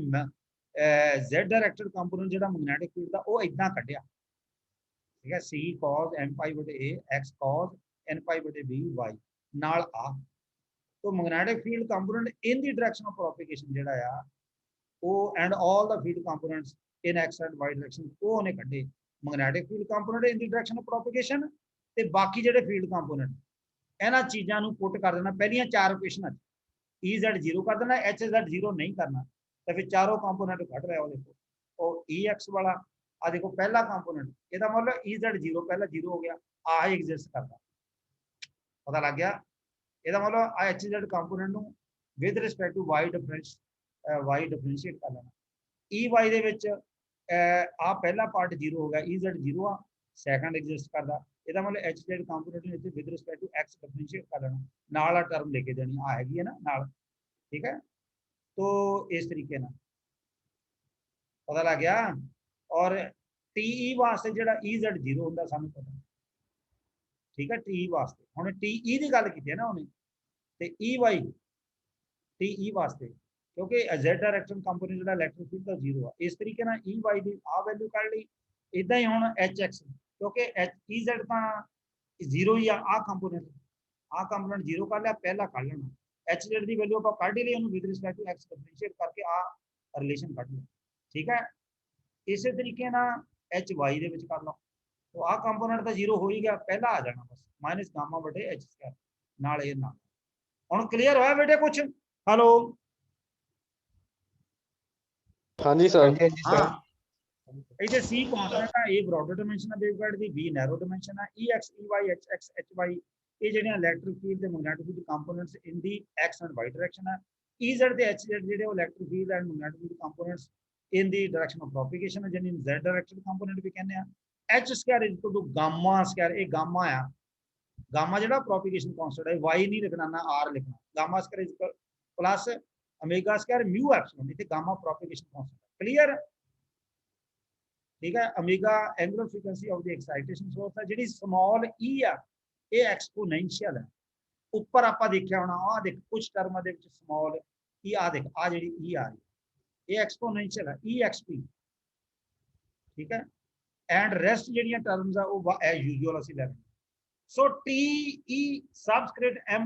Z डायरेक्टेड कंपोनेंट ਜਿਹੜਾ ਮੈਗਨੈਟਿਕ ਫੀਲਡ ਦਾ ਉਹ ਇਦਾਂ ਕੱਢਿਆ। ਠੀਕ ਹੈ, C cos m pi ਬਟੇ A x cos n pi ਬਟੇ B y ਨਾਲ ਆ। तो magnetic field component in the direction of propagation ਜਿਹੜਾ ਆ ਉਹ ਐਂਡ ਆਲ ਦਾ field components in x and y direction ਉਹ ਉਹਨੇ ਕੱਢੇ। Magnetic field component in the direction of propagation ਤੇ ਬਾਕੀ ਜਿਹੜੇ ਫੀल्ड कंपोनेंट ਇਹਨਾਂ ਚੀਜ਼ਾਂ ਨੂੰ ਪੁੱਟ ਕਰ ਦੇਣਾ ਪਹਿਲੀਆਂ ਚਾਰ ਇਕੁਏਸ਼ਨਾਂ 'ਚ। EZ 0 ਕਰ ਦੇਣਾ, HZ 0 ਨਹੀਂ ਕਰਨਾ। तो फिर चारों कंपोनेंट घट रहा है, देखो और EX वाला आ देखो पहला कंपोनेंट, ਇਹਦਾ मतलब EZ 0 पहला 0 हो गया, आ ही एग्जिस्ट करता। पता लग गया? ਇਹਦਾ मतलब आ HZ कंपोनेंट ਨੂੰ with respect to Y differentiate कर लेना। EY ਦੇ ਵਿੱਚ आ पहला पार्ट 0 हो गया, EZ 0 आ, सेकंड एग्जिस्ट करता। ਇਹਦਾ मतलब HZ कंपोनेंट ਨੂੰ ਇੱਥੇ with respect to X differentiate कर लेना, ਨਾਲ ਆ टर्म लेके देनी आ हैगी है ना ਨਾਲ। ठीक है, तो इस तरीके ना पता लग गया। और TE वास्ते ਜਿਹੜਾ EZ 0 ਹੁੰਦਾ ਸਾਨੂੰ ਪਤਾ। ठीक है, TE वास्ते ਹੁਣ TE ਦੀ ਗੱਲ ਕੀਤੀ ਹੈ ਨਾ ਉਹਨੇ, ਤੇ EY TE ਵਾਸਤੇ ਕਿਉਂਕਿ Z ਡਾਇਰੈਕਸ਼ਨ ਕੰਪੋਨੈਂਟ ਜਿਹੜਾ ਇਲੈਕਟ੍ਰਿਕ ਫੀਲਡ ਦਾ 0 ਆ, ਇਸ ਤਰੀਕੇ ਨਾਲ EY ਦੀ ਆ ਵੈਲਿਊ ਕੱਢ ਲਈ। ਇਦਾਂ ਹੀ ਹੁਣ HX, ਕਿਉਂਕਿ EZ ਤਾਂ 0 ਹੀ ਆ ਕੰਪੋਨੈਂਟ 0 ਕਰ ਲਿਆ, ਪਹਿਲਾ ਕੱਢ ਲੈਣਾ। HZ ਦੀ ਵੈਲਿਊ ਆਪਾਂ ਕੱਢ ਲਈ, ਉਹਨੂੰ with respect to X differentiate ਕਰਕੇ ਆ ਰਿਲੇਸ਼ਨ ਕੱਢ ਲਿਆ। ਠੀਕ ਹੈ, ਇਸੇ ਤਰੀਕੇ ਨਾਲ HY ਦੇ ਵਿੱਚ ਕਰ ਲਓ। तो आ कंपोनेंट तो 0 हो ही गया, पहला आ जाना बस माइनस गामा बटे H स्क्वायर नाल ए नाल। हुण क्लियर होया बेटे कुछ? हेलो हाँ जी सर। हाँ जी सर। इधर C कांस्टेंट है, A ब्रॉडर डायमेंशन है वेवगाइड दी, B नैरो डायमेंशन है, EX EY HX HY ये ਜਿਹੜੇ ਇਲੈਕਟ੍ਰਿਕ ਫੀਲਡ ਤੇ magnetic field components in the X and Y direction ਹੈ। EZ ਤੇ HZ ਜਿਹੜੇ electric field and magnetic field components in the direction of propagation है, यानी Z directed component भी कहने हैं। H square is equal to gamma square, ये gamma है, गामा ਜਿਹੜਾ प्रोपगेशन कांस्टेंट है, y नहीं लिखना ना r लिखना, gamma square is equal plus omega square mu epsilon, इथे गामा प्रोपगेशन कांस्टेंट। क्लियर? ठीक है, omega angular frequency of the excitation source है, ਜਿਹੜੀ स्मॉल e ਆ ਇਹ एक्सपोनेंशियल है। ਉੱਪਰ ਆਪਾਂ ਦੇਖਿਆ ਹੋਣਾ, ਆ ਦੇਖ ਕੁਝ ਟਰਮਾਂ ਦੇ ਵਿੱਚ स्मॉल e ਆ ਦੇਖ, ਆ ਜਿਹੜੀ e ਆ ਰਹੀ ये एक्सपोनेंशियल है EXP। ठीक है, एंड रेस्ट ਜਿਹੜੀਆਂ टर्म्स ਆ ਉਹ ਐਜ਼ ਯੂਜੂਅਲ ਅਸੀਂ ਲੈ ਲੈਂਦੇ। सो TE subscript M,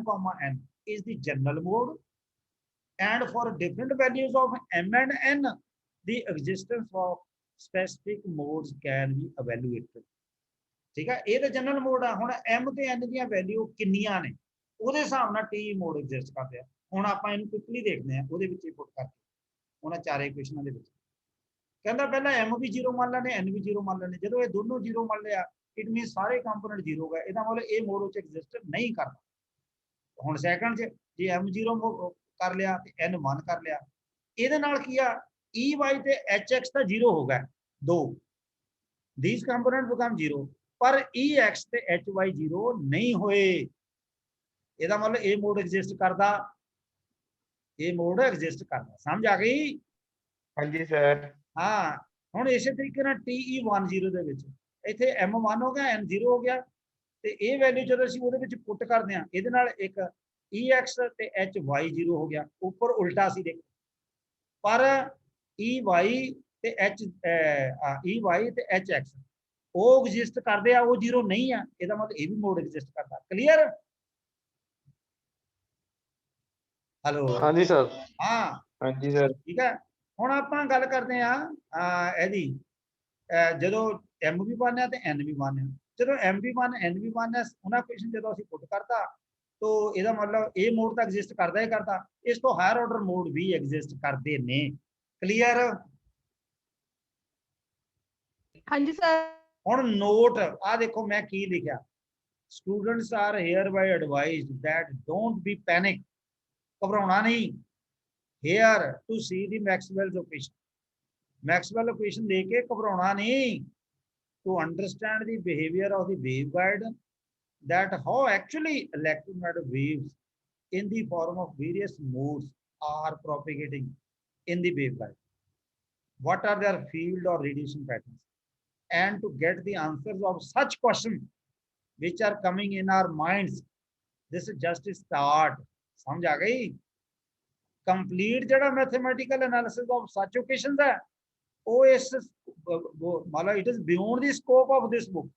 N is the general mode and for different values of M and N the existence of specific modes can be evaluated। ठीक है, ਇਹ ਤਾਂ ਜਨਰਲ ਮੋਡ ਆ। ਹੁਣ M ਤੇ N ਦੀਆਂ ਵੈਲਿਊ ਕਿੰਨੀਆਂ ਨੇ ਉਹਦੇ ਹਿਸਾਬ ਨਾਲ TE ਮੋਡ ਐਗਜ਼ਿਸਟ ਕਰਦੇ ਆ। ਹੁਣ ਆਪਾਂ ਇਹਨੂੰ ਕੁਇਕਲੀ ਦੇਖਦੇ ਆ, ਉਹਦੇ ਵਿੱਚ ਹੀ ਪੁੱਟ ਕਰਕੇ ਉਹਨਾਂ ਚਾਰੇ ਇਕੁਏਸ਼ਨਾਂ ਦੇ ਵਿੱਚ। ਕਹਿੰਦਾ ਪਹਿਲਾਂ M ਵੀ 0 ਮੰਨ ਲੈਣੇ, N ਵੀ 0 ਮੰਨ ਲੈਣੇ। ਜਦੋਂ ਇਹ ਦੋਨੋਂ 0 ਮੰਨ ਲਿਆ, ਇਟ ਮੀਨਸ ਸਾਰੇ ਕੰਪੋਨੈਂਟ 0 ਹੋ ਗਏ, ਇਹਦਾ ਮਤਲਬ ਇਹ ਮੋਡ ਵਿੱਚ ਐਗਜ਼ਿਸਟ ਨਹੀਂ ਕਰਦਾ। ਹੁਣ ਸੈਕੰਡ 'ਚ ਜੇ M 0 ਕਰ ਲਿਆ ਤੇ N 1 ਕਰ ਲਿਆ, ਇਹਦੇ ਨਾਲ ਕੀ ਆ, EY ਤੇ HX ਤਾਂ 0 ਹੋ ਗਏ, ਦੋ these components become 0 पर EX ते HY 0 नहीं होए। ਇਹਦਾ मतलब ਇਹ ਮੋਡ ਐਗਜ਼ਿਸਟ ਕਰਦਾ, ਇਹ ਮੋਡ ਐਗਜ਼ਿਸਟ ਕਰਦਾ। ਸਮਝ ਆ ਗਈ? ਹਾਂਜੀ ਸਰ। ਹਾਂ, ਹੁਣ ਇਸੇ ਤਰੀਕੇ ਨਾਲ TE10 ਦੇ ਵਿੱਚ ਇੱਥੇ M1 ਹੋ ਗਿਆ, M0 ਹੋ ਗਿਆ, ਤੇ ਇਹ ਵੈਲਿਊ ਜਦੋਂ ਅਸੀਂ ਉਹਦੇ ਵਿੱਚ ਪੁੱਟ ਕਰਦੇ ਹਾਂ, ਇਹਦੇ ਨਾਲ ਇੱਕ EX ਤੇ HY 0 ਹੋ ਗਿਆ। ਉੱਪਰ ਉਲਟਾ ਸੀ ਦੇਖੋ, ਪਰ EY ਤੇ EY ਤੇ HX ਉਹ ਐਗਜ਼ਿਸਟ ਕਰਦੇ ਆ, ਉਹ 0 ਨਹੀਂ ਆ। ਇਹਦਾ ਮਤਲਬ ਇਹ ਵੀ ਮੋਡ ਐਗਜ਼ਿਸਟ ਕਰਦਾ। ਕਲੀਅਰ? ਹੈਲੋ। ਹਾਂਜੀ ਸਰ। ਹਾਂ ਹਾਂਜੀ ਸਰ। ਠੀਕ ਹੈ। ਹੁਣ ਆਪਾਂ ਗੱਲ ਕਰਦੇ ਆ ਇਹਦੀ, ਜਦੋਂ M ਵੀ 1 ਹੈ ਤੇ N ਵੀ 1 ਹੈ। ਜਦੋਂ M ਵੀ 1 N ਵੀ 1 ਹੈ, ਉਹਨਾਂ ਕੁਐਸਚਨ ਜਦੋਂ ਅਸੀਂ ਪੁੱਟ ਕਰਤਾ, तो ਇਹਦਾ ਮਤਲਬ ਇਹ ਮੋਡ ਤਾਂ ਐਗਜ਼ਿਸਟ ਕਰਦਾ ਹੀ ਕਰਦਾ, ਇਸ ਤੋਂ ਹਾਇਰ ਆਰਡਰ ਮੋਡ ਵੀ ਐਗਜ਼ਿਸਟ ਕਰਦੇ ਨੇ। ਕਲੀਅਰ? ਹਾਂਜੀ ਸਰ। ਹੁਣ ਨੋਟ ਆ ਦੇਖੋ ਮੈਂ ਕੀ ਲਿਖਿਆ, students are here by advised that don't be panic, ਘਬਰਾਉਣਾ ਨਹੀਂ। Here to see the Maxwell equation, Maxwell equation देख के घबराना नहीं। To understand the behaviour of the waveguide, that how actually electromagnetic waves in the form of various modes are propagating in the waveguide, what are their field or radiation patterns, and to get the answers of such questions which are coming in our minds, this is just a start। समझ आ गई? Complete जड़ा mathematical analysis of such occasions है, वो इस मतलब it is beyond the scope of this book.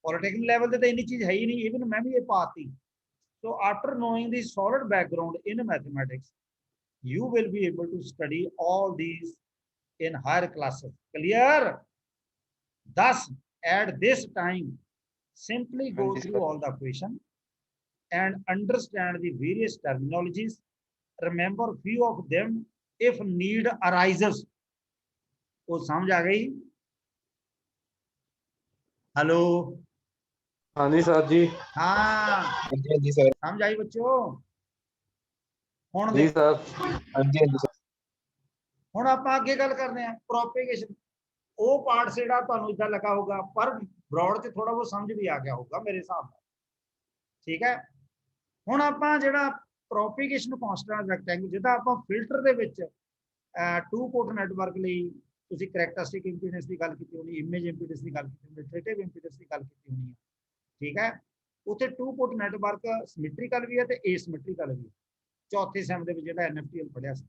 Polytechnic level पे तो इन्नी चीज है ही नहीं, इवन मैं भी ये पाती। So after knowing the solid background in mathematics, you will be able to study all these in higher classes। clear? Thus at this time simply go through all the equation and understand the various terminologies, remember few of them if need arises। तो समझ आ गई? Hello. हाँ जी sir जी। हाँ ਹਾਂਜੀ sir. समझ आई बच्चों? ਹੁਣ जी देखो, सर। ਹਾਂਜੀ ਸਰ। ਹੁਣ ਆਪਾਂ ਅੱਗੇ ਗੱਲ ਕਰਦੇ ਹਾਂ ਪ੍ਰੋਪੇਗੇਸ਼ਨ। ਉਹ ਪਾਰਟ ਜਿਹੜਾ ਤੁਹਾਨੂੰ ਇਦਾਂ ਲੱਗਾ ਹੋਊਗਾ, ਪਰ ਬ੍ਰੌਡ ਤੇ ਥੋੜਾ ਬਹੁਤ ਸਮਝ ਵੀ ਆ ਗਿਆ ਹੋਊਗਾ ਮੇਰੇ ਹਿਸਾਬ ਨਾਲ। ਠੀਕ ਹੈ। ਹੁਣ ਆਪਾਂ ਜਿਹੜਾ ਪ੍ਰੋਪੇਗੇਸ਼ਨ ਕਾਂਸਟੈਂਟ ਰੈਕਟੈਂਗਲ, ਜਿਹਦਾ ਆਪਾਂ ਫਿਲਟਰ ਦੇ ਵਿੱਚ ਟੂ ਪੋਰਟ ਨੈਟਵਰਕ ਲਈ ਤੁਸੀਂ ਕਰੈਕਟਰਿਸਟਿਕ ਇੰਪੀਡੈਂਸ ਦੀ ਗੱਲ ਕੀਤੀ ਹੋਣੀ, ਇਮੇਜ ਇੰਪੀਡੈਂਸ ਦੀ ਗੱਲ ਕੀਤੀ ਹੋਣੀ, ਰਿਲੇਟਿਵ ਇੰਪੀਡੈਂਸ ਦੀ ਗੱਲ ਕੀਤੀ ਹੋਣੀ ਹੈ। ਠੀਕ ਹੈ। ਉੱਥੇ ਟੂ ਪੋਰਟ ਨੈਟਵਰਕ ਸਿਮੈਟ੍ਰੀਕਲ ਵੀ ਹੈ ਤੇ ਏਸਿਮੈਟ੍ਰੀਕਲ ਵੀ ਹੈ। ਚੌਥੇ ਸੈਮ ਦੇ ਵਿੱਚ ਜਿਹੜਾ NFTL ਪੜਿਆ ਸੀ,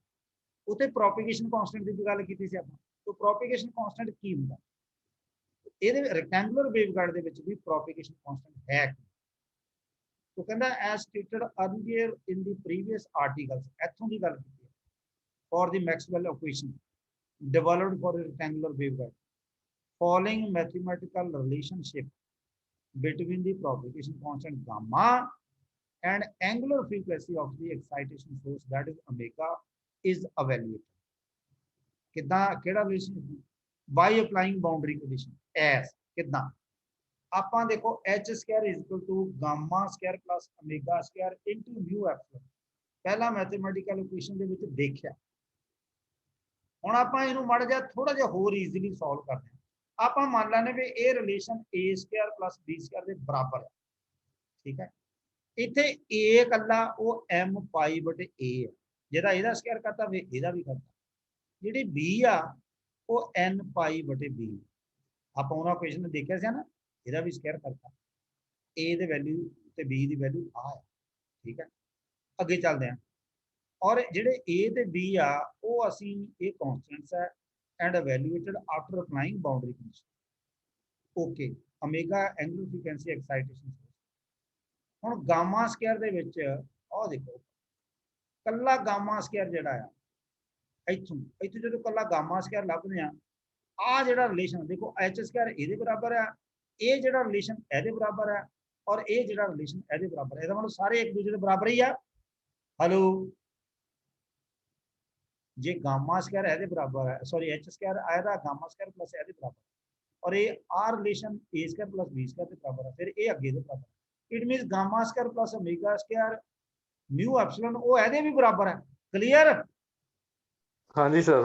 ਉੱਥੇ ਪ੍ਰੋਪੇਗੇਸ਼ਨ ਕਾਂਸਟੈਂਟ ਦੀ ਗੱਲ ਕੀਤੀ ਸੀ ਆਪਾਂ। तो प्रोपेगेशन कांस्टेंट की ਹੁੰਦਾ? ਇਹਦੇ ਰੈਕਟੈਂਗੂਲਰ ਵੇਵਗਾਈਡ ਦੇ ਵਿੱਚ ਵੀ ਪ੍ਰੋਪੇਗੇਸ਼ਨ ਕਾਂਸਟੈਂਟ ਹੈ। तो कहता as stated earlier in the previous articles, ਇੱਥੋਂ ਦੀ ਗੱਲ ਕੀਤੀ ਹੈ, for the Maxwell equation developed for a rectangular waveguide, following mathematical relationship between the propagation constant gamma and angular frequency of the excitation source, that is omega, is evaluated। कितना केड़ा relation? By applying boundary condition. एस कितना? ਆਪਾਂ देखो h square is equal to gamma square plus omega square into mu epsilon पहला mathematical equation ਦੇ ਵਿੱਚ ਦੇਖਿਆ। ਹੁਣ ਆਪਾਂ ਇਹਨੂੰ ਮੜ ਜਾ ਥੋੜਾ ਜਿਹਾ ਹੋਰ ਈਜ਼ੀਲੀ ਸੋਲਵ ਕਰਦੇ ਹਾਂ। ਆਪਾਂ ਮੰਨ ਲੈਣੇ ਵੀ ਇਹ relation a square plus b square ਦੇ ਬਰਾਬਰ ਹੈ। ਠੀਕ ਹੈ। ਇੱਥੇ a ਇਕੱਲਾ ਉਹ m ਪਾਈ ਬਟੇ a ਹੈ, ਜਿਹਦਾ ਇਹਦਾ ਸਕੁਆਇਰ ਕਰਤਾ ਵੇ ਇਹਦਾ ਵੀ ਕਰਤਾ। ਜਿਹੜੀ b ਆ ਉਹ n ਪਾਈ ਬਟੇ b, ਆਪਾਂ ਉਹਨਾਂ ਇਕੁਏਸ਼ਨ ਨੇ ਦੇਖਿਆ ਸੀ ਨਾ, ਇਹਦਾ ਵੀ ਸਕੁਆਇਰ ਕਰਤਾ। a ਦੇ ਵੈਲਿਊ ਤੇ b ਦੀ ਵੈਲਿਊ ਆ ਹੈ। ਠੀਕ ਹੈ। ਅੱਗੇ ਚੱਲਦੇ ਹਾਂ। ਔਰ ਜਿਹੜੇ a ਤੇ b ਆ ਉਹ ਅਸੀਂ ਇਹ ਕਾਂਸਟੈਂਟਸ ਹੈ and evaluated after applying boundary condition. Okay. Omega angular frequency excitation. ਹੁਣ ਗਾਮਾ ਸਕੁਆਇਰ ਦੇ ਵਿੱਚ ਆਹ ਦੇਖੋ, ਕੱਲਾ ਗਾਮਾ ਸਕੁਆਇਰ ਜਿਹੜਾ ਆ ਇੱਥੋਂ ਜਦੋਂ ਕੱਲਾ ਗਾਮਾ ਸਕੁਆਇਰ ਲੱਭਦੇ ਆ, ਆ ਜਿਹੜਾ ਰਿਲੇਸ਼ਨ ਦੇਖੋ h ਸਕੁਆਇਰ ਇਹਦੇ ਬਰਾਬਰ ਆ, ਇਹ ਜਿਹੜਾ ਰਿਲੇਸ਼ਨ ਇਹਦੇ ਬਰਾਬਰ ਹੈ, ਔਰ ਇਹ ਜਿਹੜਾ ਰਿਲੇਸ਼ਨ ਇਹਦੇ ਬਰਾਬਰ ਹੈ। ਇਹਦਾ ਮਤਲਬ ਸਾਰੇ ਇੱਕ ਦੂਜੇ ਦੇ ਬਰਾਬਰ ਹੀ ਆ। ਹੈਲੋ। ਜੇ ਗਾਮਾ ਸਕੁਆਇਰ ਇਹਦੇ ਬਰਾਬਰ ਹੈ, ਸੌਰੀ h ਸਕੁਆਇਰ ਆਇਆ ਗਾਮਾ ਸਕੁਆਇਰ ਪਲਸ ਇਹਦੇ ਬਰਾਬਰ, और ये आर relation A square plus B square के बराबर है, फिर ए अगे दे बराबर। It means gamma square plus omega square mu epsilon वो ਇਹਦੇ भी बराबर है। क्लियर? हाँ जी सर।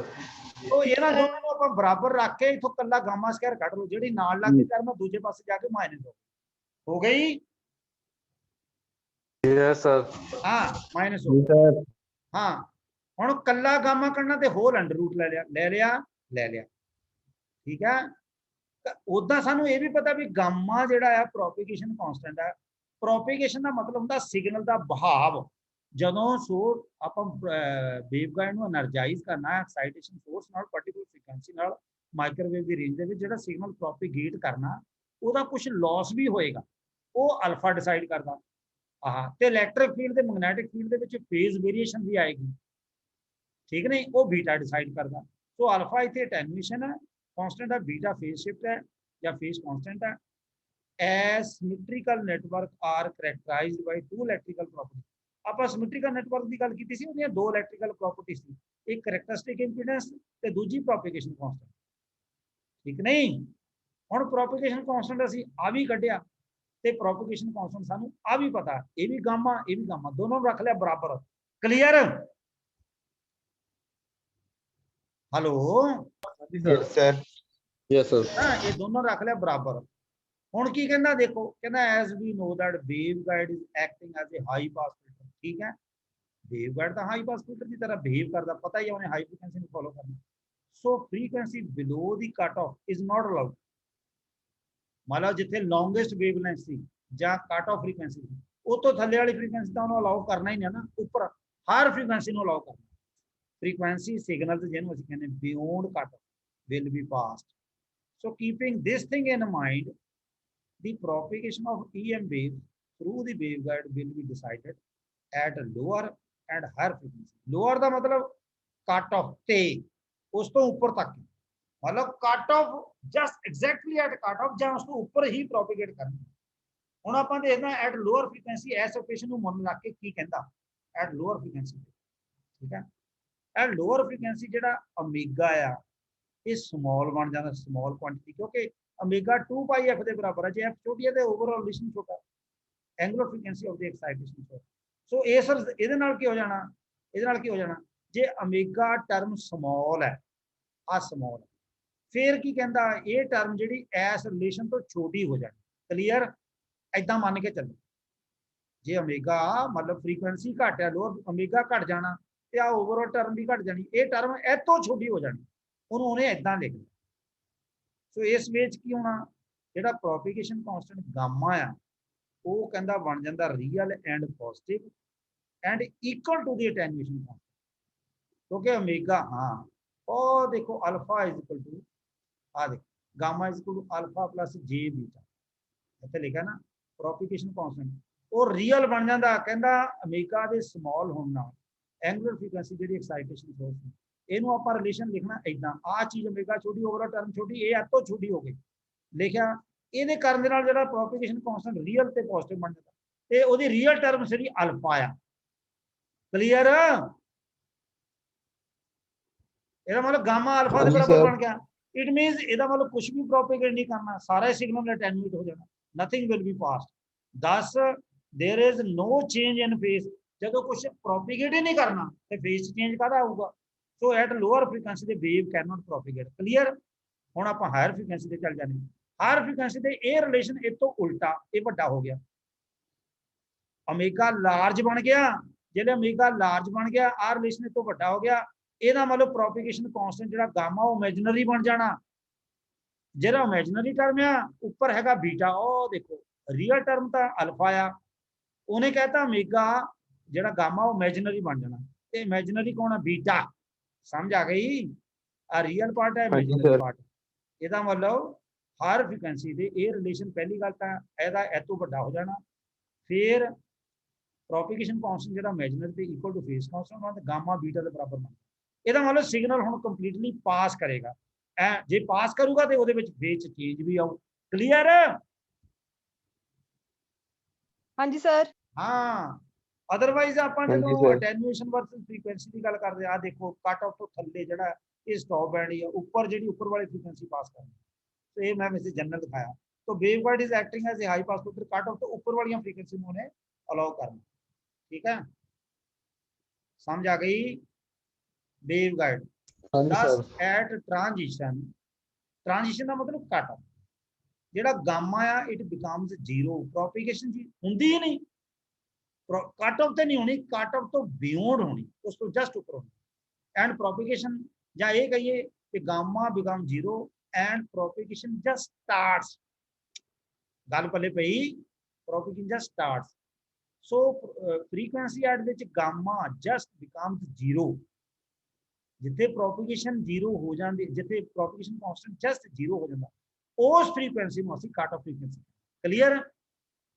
तो ਇਹਨਾਂ ਦੋਨਾਂ ਨੂੰ ਆਪਾਂ ਬਰਾਬਰ ਰੱਖ ਕੇ ਇਥੋਂ ਕੱਲਾ ਗਾਮਾ ਸਕੁਆਇਰ ਕੱਢ ਲਓ, ਜਿਹੜੀ ਨਾਲ ਲੱਗਦੀ ਟਰਮ ਦੂਜੇ ਪਾਸੇ ਜਾ ਕੇ ਮਾਈਨਸ ਹੋ ਗਈ। Yes sir. हाँ माइनस हो गया। हाँ ਹੁਣ ਕੱਲਾ ਗਾਮਾ ਕੱਢਣਾ ਤੇ ਹੋਲ ਅੰਡਰ ਰੂਟ ਲੈ ਲਿਆ ਠੀਕ ਹੈ। ਉਦਾਂ ਸਾਨੂੰ ਇਹ ਵੀ ਪਤਾ ਵੀ ਗਾਮਾ ਜਿਹੜਾ ਆ ਪ੍ਰੋਪੇਗੇਸ਼ਨ ਕਾਂਸਟੈਂਟ ਹੈ। ਪ੍ਰੋਪੇਗੇਸ਼ਨ ਦਾ ਮਤਲਬ ਹੁੰਦਾ ਸਿਗਨਲ ਦਾ ਬਹਾਵ। ਜਦੋਂ ਆਪਾਂ ਵੇਵਗਾਈਡ ਨੂੰ એનર્ਜਾਈਜ਼ ਕਰਨਾ ਹੈ ਐਕਸਾਈਟੇਸ਼ਨ ਸੋਰਸ ਨਾਲ ਪਾਰਟੀਕੂਲਰ ਫ੍ਰੀਕੁਐਂਸੀ ਨਾਲ ਮਾਈਕ੍ਰੋਵੇਵ ਦੀ ਰੇਂਜ ਦੇ ਵਿੱਚ ਜਿਹੜਾ ਸਿਗਨਲ ਪ੍ਰੋਪੇਗੇਟ ਕਰਨਾ ਉਹਦਾ ਕੁਝ ਲਾਸ ਵੀ ਹੋਏਗਾ, ਉਹ ਅਲਫਾ ਡਿਸਾਈਡ ਕਰਦਾ। ਤੇ ਇਲੈਕਟ੍ਰਿਕ ਫੀਲਡ ਤੇ ਮੈਗਨੈਟਿਕ ਫੀਲਡ ਦੇ ਵਿੱਚ ਫੇਜ਼ ਵੇਰੀਏਸ਼ਨ ਵੀ ਆਏਗੀ, ਠੀਕ ਨਹੀਂ, ਉਹ ਬੀਟਾ ਡਿਸਾਈਡ ਕਰਦਾ। ਸੋ ਅਲਫਾ ਇੱਥੇ ਅਟੈਨੂਏਸ਼ਨ ਹੈ ਕਾਂਸਟੈਂਟ ਹੈ, ਬੀਟਾ ਫੇਜ਼ ਸ਼ਿਫਟ ਹੈ ਜਾਂ ਫੇਜ਼ ਕਾਂਸਟੈਂਟ ਹੈ। Asymmetrical network are characterised by two electrical property. ਆਪਾਂ ਸਿਮੈਟ੍ਰੀਕਲ ਨੈਟਵਰਕ ਦੀ ਗੱਲ ਕੀਤੀ ਸੀ, ਉਹਦੀਆਂ ਦੋ ਇਲੈਕਟ੍ਰੀਕਲ ਪ੍ਰੋਪਰਟੀ ਸੀ, ਇੱਕ ਕਰੈਕਟਰਿਸਟਿਕ ਇੰਪੀਡੈਂਸ ਤੇ ਦੂਜੀ ਪ੍ਰੋਪੇਗੇਸ਼ਨ ਕਾਂਸਟੈਂਟ, ਠੀਕ ਨਹੀਂ। ਹੁਣ ਪ੍ਰੋਪੇਗੇਸ਼ਨ ਕਾਂਸਟੈਂਟ ਅਸੀਂ ਆ ਵੀ ਕੱਢਿਆ ਤੇ ਪ੍ਰੋਪੇਗੇਸ਼ਨ ਕਾਂਸਟੈਂਟ ਸਾਨੂੰ ਆ ਵੀ ਪਤਾ, ਇਹ ਵੀ ਗਾਮਾ ਦੋਨੋਂ ਰੱਖ ਲਿਆ ਬਰਾਬਰ। Clear? Hello yes sir. Yes sir. हाँ ये दोनों रख लिया बराबर। हुण की कहना देखो, कहना as we know that waveguide is acting as a high pass filter, ठीक है। वेवगाइड तो हाई पास फिल्टर की तरह बिहेव करता, पता ही है उन्हें हाई फ्रीक्वेंसी को फॉलो करना। So frequency below the cut off is not allowed. मतलब जिथे लॉन्गेस्ट वेवलेंथ सी ਜਾਂ कट ऑफ फ्रीक्वेंसी ਉਹ ਤੋਂ ਥੱਲੇ ਵਾਲੀ फ्रीक्वेंसी ਤਾਂ ਉਹਨੂੰ ਅਲਾਉ ਕਰਨਾ ਹੀ ਨਹੀਂ ਨਾ, ਉੱਪਰ ਹਰ फ्रीक्वेंसी ਨੂੰ ਅਲਾਉ ਕਰਨਾ। frequency signals ਜਿਹਨੂੰ ਅਸੀਂ ਕਹਿੰਦੇ beyond cut will be passed. So keeping this thing in mind, the propagation of EM waves through the waveguide will be decided at lower and higher frequency. Lower ਦਾ ਮਤਲਬ cut off ਤੇ ਉਸ ਤੋਂ ਉੱਪਰ ਤੱਕ, ਮਤਲਬ cut off just exactly at cut off ਜਾਂ ਉਸ ਤੋਂ ਉੱਪਰ ਹੀ propagate ਕਰਨਾ। ਹੁਣ ਆਪਾਂ ਦੇਖਦੇ ਹਾਂ at lower frequency ਇਸ ਇਕੁਏਸ਼ਨ ਨੂੰ ਮਨ ਰੱਖ ਕੇ ਕੀ ਕਹਿੰਦਾ at lower frequency, ਠੀਕ ਹੈ। एंड लोअर फ्रीक्वेंसी ਜਿਹੜਾ ओमेगा ਆ ਇਹ ਸਮਾਲ ਬਣ ਜਾਂਦਾ, ਸਮਾਲ ਕੁਆਂਟੀਟੀ, ਕਿਉਂਕਿ ओमेगा 2 पाई f ਦੇ ਬਰਾਬਰ ਹੈ। ਜੇ f ਛੋਟੀ ਹੈ ਤੇ ਓਵਰਆਲ ਰਿਲੇਸ਼ਨ ਛੋਟਾ, angular frequency of the ਐਕਸਾਈਟੇਸ਼ਨ source. ਸੋ ਇਸ ਇਹਦੇ ਨਾਲ ਕੀ ਹੋ ਜਾਣਾ, ਇਹਦੇ ਨਾਲ ਕੀ ਹੋ ਜਾਣਾ, ਜੇ ओमेगा ਟਰਮ ਸਮਾਲ ਹੈ, ਆ ਸਮਾਲ, ਫਿਰ ਕੀ ਕਹਿੰਦਾ ਇਹ ਟਰਮ ਜਿਹੜੀ ਇਸ ਰਿਲੇਸ਼ਨ ਤੋਂ ਛੋਟੀ ਹੋ ਜਾਣੀ। ਕਲੀਅਰ? ਐਦਾਂ ਮੰਨ ਕੇ ਚੱਲੋ, ਜੇ ओमेगा मतलब फ्रीक्वेंसी घट है, लोअर ओमेगा घट जाना ਤੇ ਆ ਓਵਰਆਲ ਟਰਮ ਵੀ ਘਟ ਜਾਣੀ, ਇਹ ਟਰਮ ਇਹ ਤੋਂ ਛੋਟੀ ਹੋ ਜਾਣੀ, ਉਹਨੂੰ ਉਹਨੇ ਇਦਾਂ ਲਿਖ ਲਿਆ। ਸੋ ਇਸ ਵਿੱਚ ਕੀ ਹੋਣਾ, ਜਿਹੜਾ ਪ੍ਰੋਪੇਗੇਸ਼ਨ ਕਾਂਸਟੈਂਟ ਗਾਮਾ ਆ ਉਹ ਕਹਿੰਦਾ ਬਣ ਜਾਂਦਾ real and positive and equal to the attenuation constant, ਕਿਉਂਕਿ ओमेगा ਹਾਂ ਉਹ ਦੇਖੋ ਅਲਫਾ ਇਜ਼ ਇਕੁਅਲ ਟੂ ਆ ਦੇਖੋ gamma is equal to alpha plus J beta, ਇੱਥੇ ਲਿਖਿਆ ਨਾ ਪ੍ਰੋਪੇਗੇਸ਼ਨ ਕਾਂਸਟੈਂਟ, ਉਹ ਰੀਅਲ ਬਣ ਜਾਂਦਾ। ਕਹਿੰਦਾ ओमेगा ਦੇ ਸਮਾਲ ਹੋਣ ਨਾਲ एंगुलर फ्रीक्वेंसी ਜਿਹੜੀ एक्साइटेशन सोर्स है, ਇਹਨੂੰ ਆਪਾਂ ਰਿਲੇਸ਼ਨ ਲਿਖਣਾ ਇਦਾਂ, ਆ ਚੀਜ਼ ओमेगा ਛੋਟੀ ਓਵਰਆਲ ਟਰਮ ਛੋਟੀ, ਇਹ ਤੋਂ ਛੋਟੀ ਹੋ ਗਈ, ਲਿਖਿਆ। ਇਹਦੇ ਕਰਨ ਦੇ ਨਾਲ ਜਿਹੜਾ ਪ੍ਰੋਪੇਗੇਸ਼ਨ ਕਾਂਸਟੈਂਟ ਰੀਅਲ ਤੇ ਪੋਜ਼ਿਟਿਵ ਬਣ ਜਾਂਦਾ ਤੇ ਉਹਦੀ ਰੀਅਲ ਟਰਮ ਜਿਹੜੀ ਅਲਫਾ ਆ। ਕਲੀਅਰ? ਇਹਦਾ ਮਤਲਬ ਗਾਮਾ ਅਲਫਾ ਦੇ ਬਰਾਬਰ ਬਣ ਗਿਆ। ਇਟ ਮੀਨਸ ਇਹਦਾ ਮਤਲਬ ਕੁਝ ਵੀ ਪ੍ਰੋਪੇਗੇਟ ਨਹੀਂ ਕਰਨਾ, ਸਾਰਾ ਸਿਗਨਲ ਅਟੈਨੂਏਟ ਹੋ ਜਾਣਾ, nothing will be passed. Thus there is no change in phase. ਜਦੋਂ ਕੁਝ ਪ੍ਰੋਪੇਗੇਟ ਹੀ ਨਹੀਂ ਕਰਨਾ ਤੇ ਫੇਸ ਚੇਂਜ ਕਾਹਦਾ ਆਊਗਾ। ਸੋ ਐਟ ਲੋਅਰ ਫ੍ਰੀਕੁਐਂਸੀ ਦੇ ਵੇਵ ਕੈਨ ਨਾਟ ਪ੍ਰੋਪੇਗੇਟ। ਕਲੀਅਰ? ਹੁਣ ਆਪਾਂ ਹਾਇਰ ਫ੍ਰੀਕੁਐਂਸੀ ਤੇ ਚੱਲ ਜਾਂਦੇ ਹਾਂ। ਹਾਇਰ ਫ੍ਰੀਕੁਐਂਸੀ ਤੇ ਇਹ ਰਿਲੇਸ਼ਨ ਇਹ ਤੋਂ ਉਲਟਾ, ਇਹ ਵੱਡਾ ਹੋ ਗਿਆ, ओमेगा ਲਾਰਜ ਬਣ ਗਿਆ। ਜਿਹੜੇ ओमेगा ਲਾਰਜ ਬਣ ਗਿਆ, ਆ ਰਿਲੇਸ਼ਨ ਇਹ ਤੋਂ ਵੱਡਾ ਹੋ ਗਿਆ, ਇਹਦਾ ਮਤਲਬ ਪ੍ਰੋਪੇਗੇਸ਼ਨ ਕਾਂਸਟੈਂਟ ਜਿਹੜਾ ਗਾਮਾ ਉਹ ਇਮੇਜਨਰੀ ਬਣ ਜਾਣਾ। ਜਿਹੜਾ ਇਮੇਜਨਰੀ ਟਰਮ ਆ ਉੱਪਰ ਹੈਗਾ ਬੀਟਾ, ਉਹ ਦੇਖੋ ਰੀਅਲ ਟਰਮ ਤਾਂ ਅਲਫਾ ਆ, ਉਹਨੇ ਕਹਿਤਾ ओमेगा ਜਿਹੜਾ ਗਾਮਾ ਉਹ ਇਮੇਜਨਰੀ ਬਣ ਜਾਣਾ, ਤੇ ਇਮੇਜਨਰੀ ਕੌਣ ਆ, ਬੀਟਾ। ਸਮਝ ਆ ਗਈ? ਆ ਰੀਅਲ ਪਾਰਟ ਹੈ, ਇਮੇਜਨਰੀ ਪਾਰਟ। ਇਹਦਾ ਮਤਲਬ ਹਰ ਫ੍ਰੀਕੁਐਂਸੀ ਦੇ ਇਹ ਰਿਲੇਸ਼ਨ ਪਹਿਲੀ ਗੱਲ ਤਾਂ ਇਹਦਾ ਇਹ ਤੋਂ ਵੱਡਾ ਹੋ ਜਾਣਾ, ਫਿਰ ਪ੍ਰੋਪੇਗੇਸ਼ਨ ਕਾਂਸਟੈਂਟ ਜਿਹੜਾ ਇਮੇਜਨਰੀ ਤੇ ਇਕੁਅਲ ਟੂ ਫੇਸ ਕਾਂਸਟੈਂਟ ਹੋਣਾ ਤੇ ਗਾਮਾ ਬੀਟਾ ਦੇ ਬਰਾਬਰ ਬਣਦਾ। ਇਹਦਾ ਮਤਲਬ ਸਿਗਨਲ ਹੁਣ ਕੰਪਲੀਟਲੀ ਪਾਸ ਕਰੇਗਾ, ਜੇ ਪਾਸ ਕਰੂਗਾ ਤੇ ਉਹਦੇ ਵਿੱਚ ਫੇਸ ਚੇਂਜ ਵੀ ਆਊ। ਕਲੀਅਰ? ਹਾਂਜੀ ਸਰ। ਹਾਂ, ਅਦਰਵਾਈਜ਼ ਆਪਾਂ ਜਦੋਂ ਅਟੈਨੂਏਸ਼ਨ ਵਰਸਸ ਫ੍ਰੀਕੁਐਂਸੀ ਦੀ ਗੱਲ ਕਰਦੇ ਆ, ਦੇਖੋ ਕੱਟ ਆਫ ਤੋਂ ਥੱਲੇ ਜਿਹੜਾ ਇਹ ਸਟਾਪ ਬੈਂਡ ਹੀ ਆ, ਉੱਪਰ ਜਿਹੜੀ ਉੱਪਰ ਵਾਲੀ ਫ੍ਰੀਕੁਐਂਸੀ ਪਾਸ ਕਰਨੀ, तो ये मैं वैसे जनरल दिखाया। तो waveguide is acting as a high pass filter, cut off तो ऊपर वाली फ्रीक्वेंसी में उन्हें अलाउ करना। ठीक है, समझ आ गई? वेवगाइड हाँ जी thus सर। at transition ਦਾ ਮਤਲਬ ਕੱਟ ਆਫ, ਜਿਹੜਾ ਗਾਮਾ ਆ ਇਟ ਬਿਕਮਸ 0, ਪ੍ਰੋਪੀਗੇਸ਼ਨ ਜੀ ਹੁੰਦੀ ਹੀ ਨਹੀਂ, ਕੱਟ ਆਫ ਤੇ ਨਹੀਂ ਹੋਣੀ, ਕੱਟ ਆਫ ਤੋਂ ਬਿਯੋਂਡ ਹੋਣੀ, ਉਸ ਤੋਂ ਜਸਟ ਉੱਪਰ ਹੋਣੀ। ਐਂਡ ਪ੍ਰੋਪੀਗੇਸ਼ਨ ਜਾਂ ਇਹ ਕਹੀਏ ਕਿ gamma become 0 and propagation just starts, ਗੱਲ ਪੱਲੇ ਪਈ, propagation just starts. So frequency at ਵਿੱਚ ਗਾਮਾ ਜਸਟ ਬਿਕਮਸ 0, ਜਿੱਥੇ ਪ੍ਰੋਪੀਗੇਸ਼ਨ 0 ਹੋ ਜਾਂਦੀ, ਜਿੱਥੇ ਪ੍ਰੋਪੀਗੇਸ਼ਨ ਕਾਂਸਟੈਂਟ ਜਸਟ 0 ਹੋ ਜਾਂਦਾ, ਉਸ ਫ੍ਰੀਕੁਐਂਸੀ ਨੂੰ ਅਸੀਂ ਕੱਟ ਆਫ ਫ੍ਰੀਕੁਐਂਸੀ। ਕਲੀਅਰ?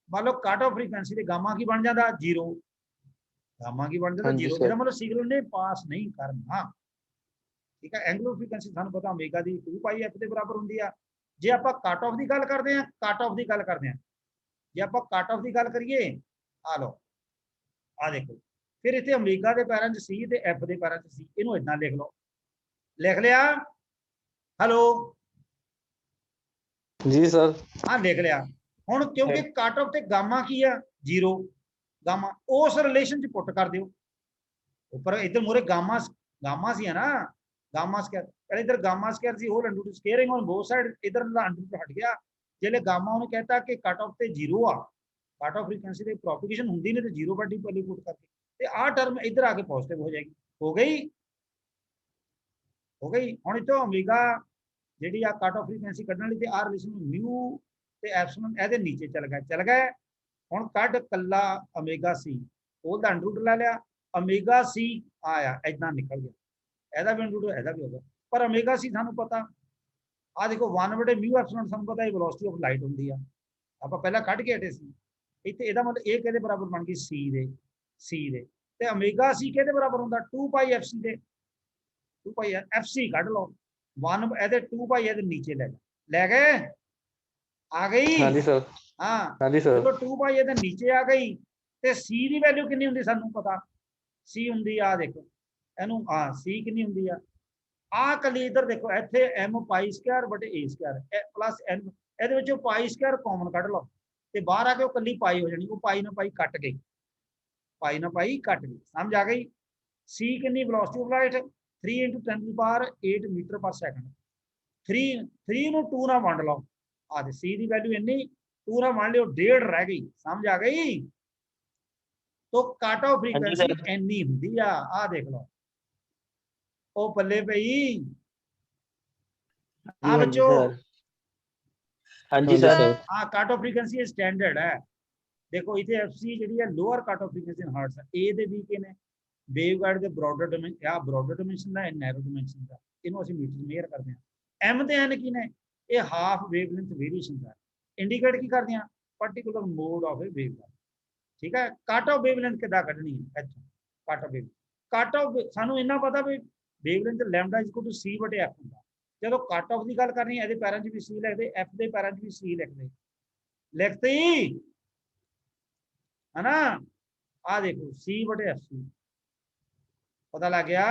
ਮੰਨ ਲਓ ਕੱਟ ਆਫ ਫ੍ਰੀਕੁਐਂਸੀ ਤੇ ਗਾਮਾ ਕੀ ਬਣ ਜਾਂਦਾ 0, ਗਾਮਾ ਕੀ ਬਣ ਜਾਂਦਾ 0, ਇਹਦਾ ਮਤਲਬ ਸਿਗਨਲ ਨੇ ਪਾਸ ਨਹੀਂ ਕਰਨਾ। ਠੀਕ ਹੈ, ਐਂਗੂਲਰ ਫ੍ਰੀਕੁਐਂਸੀ ਸਾਨੂੰ ਪਤਾ ਓਮੇਗਾ ਦੀ 2 ਪਾਈ ਐਫ ਦੇ ਬਰਾਬਰ ਹੁੰਦੀ ਆ। ਜੇ ਆਪਾਂ ਕੱਟ ਆਫ ਦੀ ਗੱਲ ਕਰਦੇ ਹਾਂ, ਕੱਟ ਆਫ ਦੀ ਗੱਲ ਕਰਦੇ ਹਾਂ, ਜੇ ਆਪਾਂ ਕੱਟ ਆਫ ਦੀ ਗੱਲ ਕਰੀਏ, ਆ ਲਓ ਆ ਦੇਖੋ, ਫਿਰ ਇੱਥੇ ਓਮੇਗਾ ਦੇ ਪੈਰਾਂ 'ਚ ਸੀ ਤੇ ਐਫ ਦੇ ਪੈਰਾਂ 'ਚ ਸੀ, ਇਹਨੂੰ ਇਦਾਂ ਲਿਖ ਲਓ। ਲਿਖ ਲਿਆ? ਹੈਲੋ जी सर। ਹਾਂ ਲਿਖ ਲਿਆ। ਹੁਣ ਕਿਉਂਕਿ ਕੱਟ ਆਫ ਤੇ ਗਾਮਾ ਕੀ ਆ 0, ਗਾਮਾ ਉਸ ਰਿਲੇਸ਼ਨ 'ਚ ਪੁੱਟ ਕਰ ਦਿਓ ਉੱਪਰ। ਇੱਧਰ ਮੂਰੇ ਗਾਮਾ ਗਾਮਾ ਸੀ ਹੈ ਨਾ, ਗਾਮਾ ਸਕੁਆਇਰ, ਪਹਿਲੇ ਇੱਧਰ ਗਾਮਾ ਸਕੁਆਇਰ ਸੀ, whole under root squaring on both side, ਇੱਧਰ ਦਾ ਅੰਡਰ ਰੂਟ ਹਟ ਗਿਆ। ਜਿਹੜੇ ਗਾਮਾ ਉਹਨੇ ਕਹਿਤਾ ਕਿ ਕੱਟ ਆਫ ਤੇ 0 ਆ, ਕੱਟ ਆਫ ਫ੍ਰੀਕੁਐਂਸੀ ਦੀ ਪ੍ਰੋਪਗੇਸ਼ਨ ਹੁੰਦੀ ਨਹੀਂ ਤੇ 0 ਵੱਡੀ ਪਹਿਲੀ ਪੁੱਟ ਕਰਕੇ, ਤੇ ਆਹ ਟਰਮ ਇੱਧਰ ਆ ਕੇ ਪੋਜ਼ਿਟਿਵ ਹੋ ਜਾਏਗੀ। ਹੋ ਗਈ? ਹੋ ਗਈ। ਹੁਣ ਇੱਥੋਂ ਓਮੇਗਾ ਜਿਹੜੀ ਆ ਕੱਟ ਆਫ ਫ੍ਰੀਕੁਐਂਸੀ ਕੱਢਣ ਲਈ ਤੇ ਆਹ ਰਿਲੇਸ਼ਨ ਮਿਊ ਤੇ ਐਪਸਿਲਨ ਇਹਦੇ ਨੀਚੇ ਚਲ ਗਏ। ਹੁਣ ਕੱਢ ਕੱਲਾ ਓਮੇਗਾ ਸੀ, ਉਹਦਾ ਅੰਡਰ ਰੂਟ ਲੈ ਲਿਆ, ਓਮੇਗਾ ਸੀ ਆਇਆ ਇਦਾਂ ਨਿਕਲ ਗਿਆ, ਇਹਦਾ ਵੀ ਅੰਡਰ ਰੂਟ ਇਹਦਾ ਵੀ ਹੋ ਗਿਆ। ਪਰ ਓਮੇਗਾ ਸੀ ਸਾਨੂੰ ਪਤਾ, ਆ ਦੇਖੋ 1/μ ਐਪਸਿਲਨ ਸਾਨੂੰ ਪਤਾ ਇਹ ਵੈਲੋਸਿਟੀ ਆਫ ਲਾਈਟ ਹੁੰਦੀ ਆ, ਆਪਾਂ ਪਹਿਲਾਂ ਕੱਢ ਕੇ ਹਟੇ ਸੀ। ਇੱਥੇ ਇਹਦਾ ਮਤਲਬ ਇਹ ਕਿਹਦੇ ਬਰਾਬਰ ਬਣ ਗਈ ਸੀ ਦੇ ਤੇ ਓਮੇਗਾ ਸੀ ਕਿਹਦੇ ਬਰਾਬਰ ਹੁੰਦਾ 2 ਪਾਈ ਐਫ ਸੀ ਦੇ, 2 ਪਾਈ ਐਫ ਸੀ ਕੱਢ ਲਓ, 1 ਇਹਦੇ 2 ਪਾਈ ਇਹਦੇ ਨੀਚੇ ਲੈ ਗਏ, ਆ ਗਈ? हाँ जी सर। ਹਾਂ हाँ जी सर। ਜਦੋਂ 2 ਪਾਈ ਇਹਦੇ ਨੀਚੇ ਆ ਗਈ ਤੇ ਸੀ ਦੀ ਵੈਲਿਊ ਕਿੰਨੀ ਹੁੰਦੀ ਸਾਨੂੰ ਪਤਾ, ਸੀ ਹੁੰਦੀ ਆ ਦੇਖੋ ਇਹਨੂੰ, ਸੀ ਕਿੰਨੀ ਹੁੰਦੀ ਆ, ਆ ਕੱਲੀ ਇੱਧਰ ਦੇਖੋ ਇੱਥੇ m ਪਾਈ ਸਕੁਆਇਰ ਬਟੇ a ਸਕੁਆਇਰ ਪਲੱਸ n, ਇਹਦੇ ਵਿੱਚੋਂ ਪਾਈ ਸਕੁਆਇਰ ਕਾਮਨ ਕੱਢ ਲਓ ਤੇ ਬਾਹਰ ਆ ਕੇ ਉਹ ਕੱਲੀ ਪਾਈ ਹੋ ਜਾਣੀ, ਉਹ ਪਾਈ ਨਾਲ ਪਾਈ ਕੱਟ ਗਈ, ਪਾਈ ਨਾਲ ਪਾਈ ਕੱਟ ਗਈ, ਸਮਝ ਆ ਗਈ? c ਕਿੰਨੀ velocity of light 3 × 10⁸ metre per second, 3 ਨੂੰ 2 ਨਾਲ ਵੰਡ ਲਓ, ਆ ਦੇ c ਦੀ ਵੈਲਿਊ ਇੰਨੀ, 2 ਨਾਲ ਵੰਡ ਲਿਓ 1.5 ਰਹਿ ਗਈ, ਸਮਝ ਆ ਗਈ? तो कट ऑफ फ्रीक्वेंसी एनी ਹੁੰਦੀ ਆ, ਆ ਦੇਖ ਲਓ ਉਹ ਪੱਲੇ ਪਈ ਆ ਬੱਚੋ। हाँ जी सर। हाँ कट ऑफ फ्रीक्वेंसी स्टैंडर्ड है, देखो इथे एफसी ਜਿਹੜੀ ਹੈ lower cut of frequency hurts ਹੈ, ਏ ਦੇ ਬੀ ਕੇ ਨੇ, ਵੇਵਗਾਈਡ ਦੇ ਬ੍ਰੌਡਰ ਡਾਇਮੈਂਸ਼ਨ, ਆ ਬ੍ਰੌਡਰ ਡਾਇਮੈਂਸ਼ਨ ਦਾ, ਨੈਰੋ ਡਾਇਮੈਂਸ਼ਨ ਦਾ, ਇਹਨੂੰ ਅਸੀਂ ਮੀਟਰ ਮੇਅਰ ਕਰਦੇ ਹਾਂ। ਐਮ ਤੇ ਐਨ ਕੀ ਨੇ, ਇਹ ਹਾਫ ਵੇਵਲੈਂਥ ਵੇਰੀਏਸ਼ਨ ਦਾ ਇੰਡੀਕੇਟ ਕੀ ਕਰਦੇ ਆ, particular mode of a waveguide. ठीक है, कट ऑफ वेवलेंथ किदा कढनी है, cut off wave, cut off सानू इन्ना पता भी wavelength lambda equal to c बटे f ਹੁੰਦਾ। चलो कट ऑफ की गल करनी है, ਇਹਦੇ ਪੈਰਾਂ 'ਚ ਵੀ c ਲਿਖਦੇ, f ਦੇ ਪੈਰਾਂ 'ਚ ਵੀ c ਲਿਖਦੇ, ਲਿਖਤੀ है ना, आ देखो c बटे f c, पता लग गया?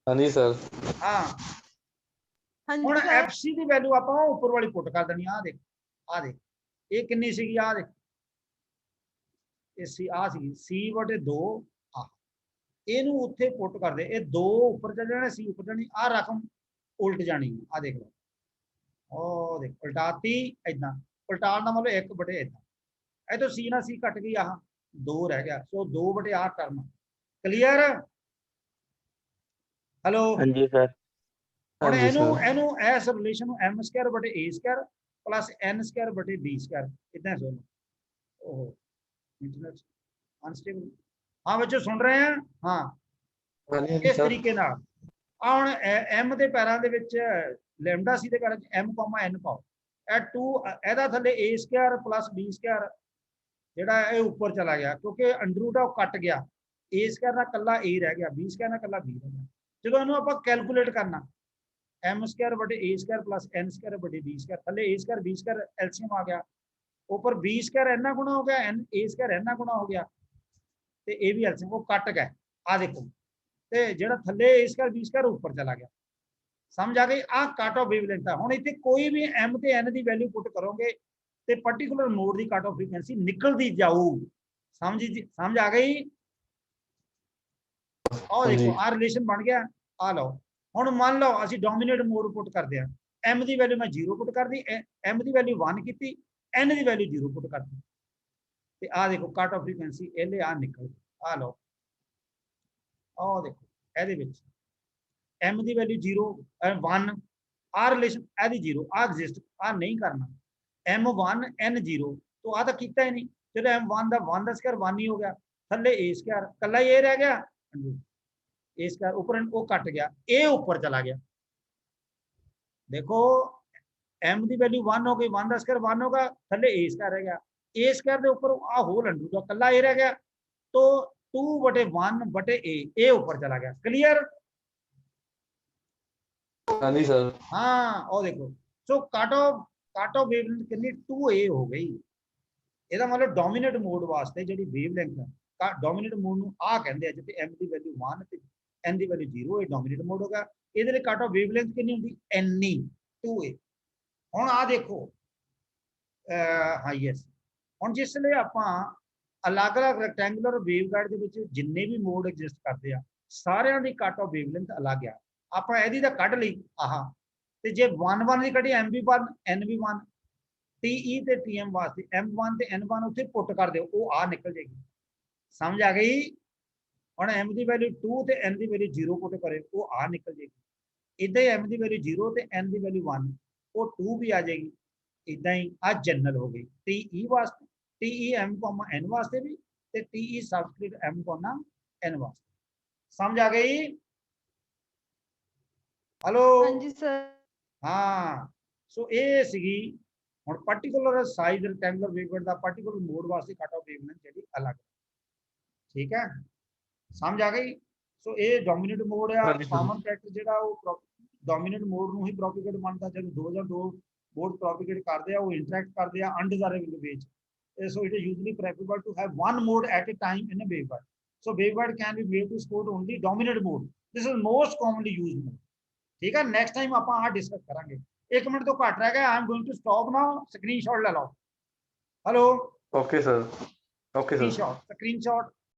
हाँ जी सर। हाँ हाँ ਹੁਣ जी सर। fc ਦੀ ਵੈਲਿਊ ਆਪਾਂ ਉੱਪਰ ਵਾਲੀ ਪੁੱਟ ਕਰ ਦੇਣੀ, ਆ ਦੇਖ, ਆ ਦੇਖ ਇਹ ਕਿੰਨੀ ਸੀਗੀ, ਆ ਦੇਖ ਇਹ ਸੀ, ਆ ਸੀ c ਬਟੇ 2, ਆ ਇਹਨੂੰ ਉੱਥੇ ਪੁੱਟ ਕਰਦੇ, ਇਹ 2 ਉੱਪਰ ਚੱਲ ਜਾਣਾ, c ਉੱਪਰ ਜਾਣੀ, ਆ ਰਕਮ ਉਲਟ ਜਾਣੀ, ਆ ਦੇਖ ਲਓ, ਉਹ ਦੇਖ ਉਲਟਾਤੀ ਇਦਾਂ, ਉਲਟਾਉਣ ਦਾ ਮਤਲਬ 1 ਬਟੇ ਇਦਾਂ, ਇਹ ਤੋਂ c ਨਾਲ c ਕੱਟ ਗਈ, ਆਹ 2 ਰਹਿ ਗਿਆ, ਸੋ 2 ਬਟੇ ਆ ਟਰਮ। ਕਲੀਅਰ? ਹੈਲੋ हाँ जी सर। ਹੁਣ हाँ जी ਇਹਨੂੰ सर। ਇਹਨੂੰ ਇਸ ਰਿਲੇਸ਼ਨ ਨੂੰ m ਸਕੁਆਇਰ ਬਟੇ a square plus n square ਬਟੇ b ਸਕੁਆਇਰ ਇਦਾਂ ਸੁਣ, ਉਹ इंटरनेट अनस्टेबल। हाँ बच्चों सुन रहे हैं? हाँ हाँ जी इस सर। तरीके नाल आ हुण m ਦੇ ਪੈਰਾਂ ਦੇ ਵਿੱਚ ਲੈਮਡਾ c ਦੇ ਪੈਰਾਂ 'ਚ m, n ਪਾਓ, ਇਹ 2 ਇਹਦਾ ਥੱਲੇ a square plus b Square ਜਿਹੜਾ ਇਹ ਉੱਪਰ ਚਲਾ ਗਿਆ, ਕਿਉਂਕਿ ਅੰਡਰ ਰੂਟ ਆ ਉਹ ਕੱਟ ਗਿਆ, a ਸਕੁਆਇਰ ਨਾਲ ਕੱਲਾ a ਰਹਿ ਗਿਆ, b ਸਕੁਆਇਰ ਨਾਲ ਕੱਲਾ b ਰਹਿ ਗਿਆ। ਜਦੋਂ ਇਹਨੂੰ ਆਪਾਂ ਕੈਲਕੂਲੇਟ ਕਰਨਾ, m ਸਕੁਆਇਰ ਬਟੇ a square plus n square ਬਟੇ b ਸਕੁਆਇਰ, ਥੱਲੇ a square b square LCM ਆ ਗਿਆ, ऊपर b स्क्वायर n गुणा हो गया, n a स्क्वायर n गुणा हो गया, ते ए भी एलसीएम वो कट गए, आ देखो ते जेड़ा थल्ले a स्क्वायर b स्क्वायर ऊपर चला गया, समझ आ गई? आ कट ऑफ वेवलेंथ है। हुण इत्थे कोई भी m ते n दी वैल्यू पुट करोगे ते पर्टिकुलर मोड दी कट ऑफ फ्रीक्वेंसी निकलदी जाऊ, समझ आ गई? और देखो आ रिलेशन बन गया, आ लो ਹੁਣ ਮੰਨ ਲਓ ਅਸੀਂ ਡੋਮੀਨੇਟ ਮੋਡ ਪੁੱਟ ਕਰਦੇ ਆ, m ਦੀ ਵੈਲਿਊ ਮੈਂ 0 ਪੁੱਟ ਕਰਦੀ, m ਦੀ ਵੈਲਿਊ 1 ਕੀਤੀ, n ਦੀ ਵੈਲਿਊ 0 ਪੁੱਟ ਕਰਦੀ, ਤੇ ਆ ਦੇਖੋ ਕੱਟ ਆਫ ਫ੍ਰੀਕੁਐਂਸੀ ਇਹਲੇ ਆ ਨਿਕਲ ਆ ਲਓ, ਆਹ ਦੇਖੋ ਇਹਦੇ ਵਿੱਚ m ਦੀ ਵੈਲਿਊ 0 1 ਆ ਰਿਲੇਸ਼ਨ ਇਹਦੀ 0 ਆ ਐਗਜ਼ਿਸਟ ਆ ਨਹੀਂ ਕਰਨਾ, m1 n0 तो आ तो किया ही नहीं, चलो m1 ਦਾ 1 ਦਾ ਸਕੁਆਇਰ 1 ही हो गया, थले a ਸਕੁਆਇਰ ਕੱਲਾ a रह गया, a ਸਕੁਆਇਰ ऊपर वो कट गया, a ऊपर चला गया, देखो m ਦੀ वैल्यू 1 हो गई, 1 ਦਾ ਸਕੁਆਇਰ 1 होगा, थले a ਸਕੁਆਇਰ रह गया, a ਸਕੁਆਇਰ ਦੇ ऊपर आ होल अंडू का ਕੱਲਾ a रह गया, तो 2/1/a ऊपर चला गया, क्लियर? हाँ जी सर। हाँ और देखो, सो कट ऑफ वेवलेंथ कितनी 2a हो गई, ਇਹਦਾ ਮਤਲਬ ਡੋਮੀਨੇਟ ਮੋਡ ਵਾਸਤੇ ਜਿਹੜੀ ਵੇਵਲੈਂਥ ਹੈ, ਡੋਮੀਨੇਟ ਮੋਡ ਨੂੰ ਆ ਕਹਿੰਦੇ ਆ, ਜਿੱਥੇ m ਦੀ ਵੈਲਿਊ 1 ਤੇ n ਦੀ ਵੈਲਿਊ 0, ਇਹ ਡੋਮੀਨੇਟ ਮੋਡ ਹੋ ਗਿਆ, ਇਹਦੇ ਲਈ ਕੱਟ ਆਫ ਵੇਵਲੈਂਥ ਕਿੰਨੀ ਹੁੰਦੀ n 2a। ਹੁਣ ਆ ਦੇਖੋ ਹਾਂ ਯੈਸ, ਹੁਣ ਜਿਸ ਲਈ ਆਪਾਂ ਅਲੱਗ-ਅਲੱਗ ਰੈਕਟੈਂਗੂਲਰ ਵੇਵਗਾਈਡ ਦੇ ਵਿੱਚ ਜਿੰਨੇ ਵੀ ਮੋਡ ਐਗਜ਼ਿਸਟ ਕਰਦੇ ਆ, ਸਾਰਿਆਂ ਦੀ ਕੱਟ ਆਫ ਵੇਵਲੈਂਥ ਅਲੱਗ ਆ, ਆਪਾਂ ਇਹਦੀ ਤਾਂ ਕੱਢ ਲਈ ਆਹ, ਤੇ ਜੇ 1 ਦੀ ਕੱਢੀ m1 n1 TE ਤੇ TM ਵਾਸਤੇ m1 ਤੇ n1 ਉੱਥੇ ਪੁੱਟ ਕਰ ਦਿਓ, ਉਹ ਆ ਨਿਕਲ ਜਾਏਗੀ, ਸਮਝ ਆ ਗਈ? ਹੁਣ m ਦੀ ਵੈਲਿਊ 2 ਤੇ n ਦੀ ਵੈਲਿਊ 0 ਪੁੱਟ ਕਰੇ, ਉਹ ਆ ਨਿਕਲ ਜਾਏਗੀ, ਇਦਾਂ ਹੀ m ਦੀ ਵੈਲਿਊ 0 ਤੇ n ਦੀ ਵੈਲਿਊ 1, ਉਹ 2 ਵੀ ਆ ਜਾਏਗੀ, ਇਦਾਂ ਹੀ ਆ ਜਨਰਲ ਹੋ ਗਈ, TE ਵਾਸਤੇ TE m, n ਵਾਸਤੇ ਵੀ, ਤੇ TE ਸਬਸਕ੍ਰਿਪਟ m, n ਵਾਸਤੇ, ਸਮਝ ਆ ਗਈ? हेलो हाँ जी सर। हाँ, सो ये ਸੀਗੀ ਹੁਣ ਪਾਰਟਿਕੂਲਰ ਸਾਈਜ਼ ਰੈਕਟੈਂਗੂਲਰ ਵੇਵਗਾਈਡ ਦਾ ਪਾਰਟਿਕੂਲਰ ਮੋਡ ਵਾਸਤੇ ਕੱਟ ਆਫ ਵੇਵਲੈਂਥ ਜਿਹੜੀ ਅਲੱਗ, ਠੀਕ ਹੈ, ਸਮਝ ਆ ਗਈ? ਸੋ ਇਹ ਡੋਮੀਨੇਟ ਮੋਡ ਆ, ਹਾਂਜੀ sir। ਕਾਮਨ ਫੈਕਟਰ ਜਿਹੜਾ ਉਹ ਡੋਮੀਨੇਟ ਮੋਡ ਨੂੰ ਹੀ ਪ੍ਰੋਪੀਗੇਟ ਮੰਨਦਾ, ਜਦੋਂ ਦੋ ਜਾਂ ਦੋ ਮੋਡ ਪ੍ਰੋਪੀਗੇਟ ਕਰਦੇ ਆ, ਉਹ ਇੰਟਰੈਕਟ ਕਰਦੇ ਆ ਅਨਡਿਜ਼ਾਇਰੇਬਲ ਵਿੱਚ, so it is usually preferable to have one mode at a time in a waveguide, so waveguide can be made to support only dominant mode, this is most commonly used mode, ठीक है? Next time आप discuss करेंगे, 1 minute तो घट रह गया, I am going to stop now, screenshot ले लो, hello okay sir. Okay sir. Screenshot